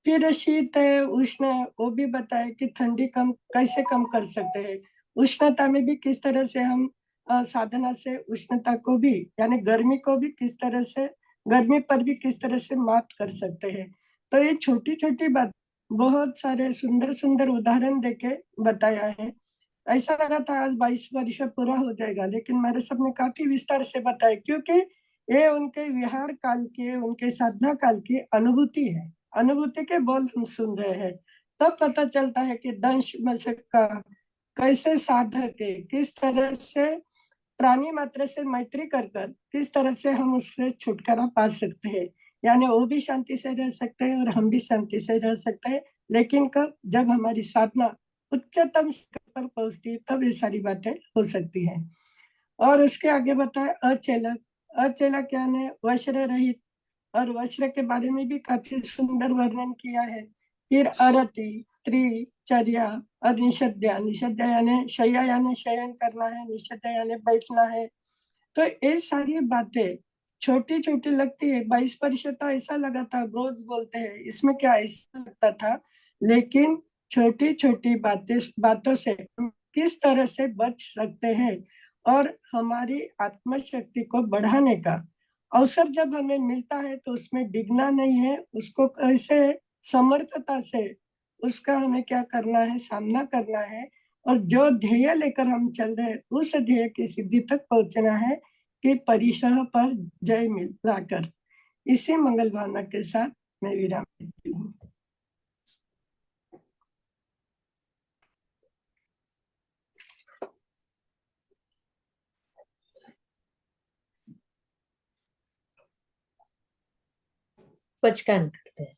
फिर शीत है, उष्ण है, वो भी बताया कि ठंडी कम कैसे कम कर सकते हैं, उष्णता में भी किस तरह से हम साधना से उष्णता को भी, यानी गर्मी को भी किस तरह से, गर्मी पर भी किस तरह से मात कर सकते हैं। तो ये छोटी छोटी बात बहुत सारे सुंदर सुंदर उदाहरण देके बताया है। ऐसा लगा था आज 22 वर्ष पूरा हो जाएगा, लेकिन मेरे सबने काफी विस्तार से बताया, क्योंकि ये उनके विहार काल के, उनके साधना काल की अनुभूति है, अनुभूति के बोल हम सुन रहे हैं, तब पता चलता है कि दंश मशक का कैसे साधक है, किस तरह से प्राणी मात्र से मैत्री कर कर किस तरह से हम उससे छुटकारा पा सकते हैं, यानी वो भी शांति से रह सकते हैं और हम भी शांति से रह सकते हैं, लेकिन कब, जब हमारी साधना उच्चतम स्तर पर पहुंचती है तब ये सारी बातें हो सकती हैं। और उसके आगे बताए अचेलक, अचेलक यानी वस्त्र रहित, और वस्त्र के बारे में भी काफी सुंदर वर्णन किया है। फिर अरति, स्त्री, चर्या और निषद्या, निषद्या यानी शय्या यानी शयन करना है, निषद्या यानी बैठना है। तो ये सारी बातें छोटी छोटी लगती है, 22% तो ऐसा लगा था रोज बोलते हैं, इसमें क्या ऐसा लगता था, लेकिन छोटी छोटी बातों से हम किस तरह से बच सकते हैं और हमारी आत्मशक्ति को बढ़ाने का अवसर जब हमें मिलता है तो उसमें डिगना नहीं है, उसको कैसे समर्थता से उसका हमें क्या करना है, सामना करना है, और जो ध्येय लेकर हम चल रहे हैं उस ध्येय की सिद्धि तक पहुंचना है कि परिसर पर जय मिलाकर। इसी मंगल भावना के साथ मैं विराम देती हूँ। पचकान करते हैं।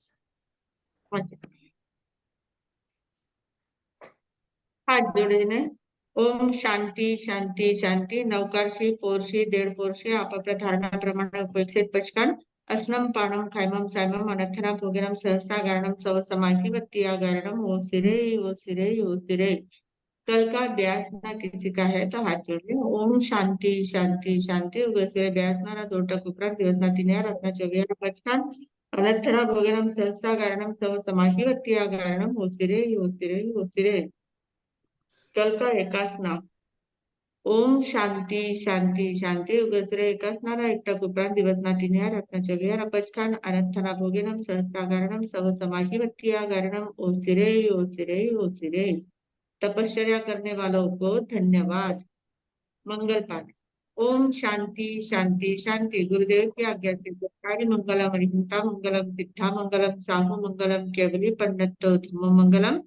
अच्छा, हात जोडीने ओम शांती शांती शांती नवकारशी पोरशी दीड पोरशी आपापल्या धारणाप्रमाणे उपयोगित पचकान अस्नम पाणम खायमम सायमम अनथना भोगिनम सहसा गारणम सव समाही वत्तिया गारणम ओ सिरे ओ सिरे ओ सिरे। कल का ब्यास ना किसी का है तो हाथ जोड़िए। ओम शांति शांति शांति उगसरे ब्यास ना तोटक उपरांत दिवसना तिन्या रत्ना चव्या पचकान अनथना भोगिनम सहसा गारणम सव समाही वत्तिया गारणम ओ सिरे ओ सिरे ओ सिरे। कल का एकासना ओम शांती शांती शांती उगसरे एकासनारा एकटक उपरांत दिवसना तिन्या रत्ना चव्या पचकान अनथना भोगिनम सहसा गारणम सव समाही वत्तिया गारणम ओ सिरे ओ सिरे ओ सिरे। तपश्चर्या करने वालों को धन्यवाद। मंगल पाठ। ओम शांति शांति शांति गुरुदेव की आज्ञा से कार्य मंगलम अरिहंता मंगलम सिद्धा मंगलम साहु मंगलम केवली पंडित धम्म मंगलम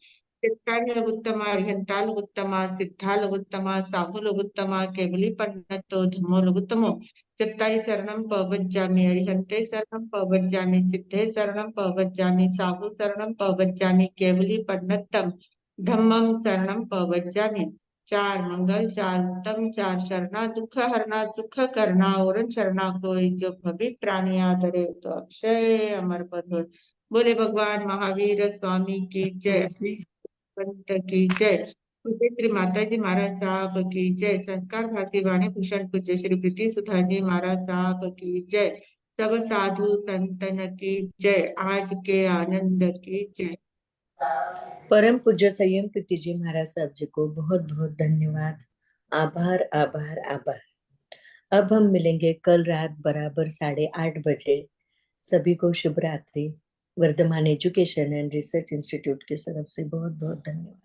चित्तानि लघुत्तमा अरिहंता लघुत्तमा सिद्धा लघुत्तमा साहु लघुत्तमा केवली पंडित धम्मो लघुत्तमो। चत्तारि शरणं पवज्जामि अरिहंते शरणं पवज्जामि सिद्धे शरणं पवज्जामि साहु शरणं पवज्जामि केवली पंडितम धम्मम शरणं पवज्जामि। चार मंगल चार उत्तम चार शरणा दुख हरना सुख करना और शरणा कोई जो भवित प्राणी आदरे तो अक्षय अमर पद हो। बोले भगवान महावीर स्वामी की जय। पंत की जय। पूज्य श्री माता जी महाराज साहब की जय। संस्कार भारती वाणी भूषण पूज्य श्री प्रीति सुधा जी महाराज साहब की जय। सब साधु संतन की जय। आज के आनंद की जय। परम पूज्य संयम प्रीति जी महाराज साहब जी को बहुत बहुत धन्यवाद। आभार आभार आभार। अब हम मिलेंगे कल रात बराबर 8:30 बजे। सभी को शुभ रात्रि। Vardhman education and research institute की तरफ से बहुत बहुत धन्यवाद।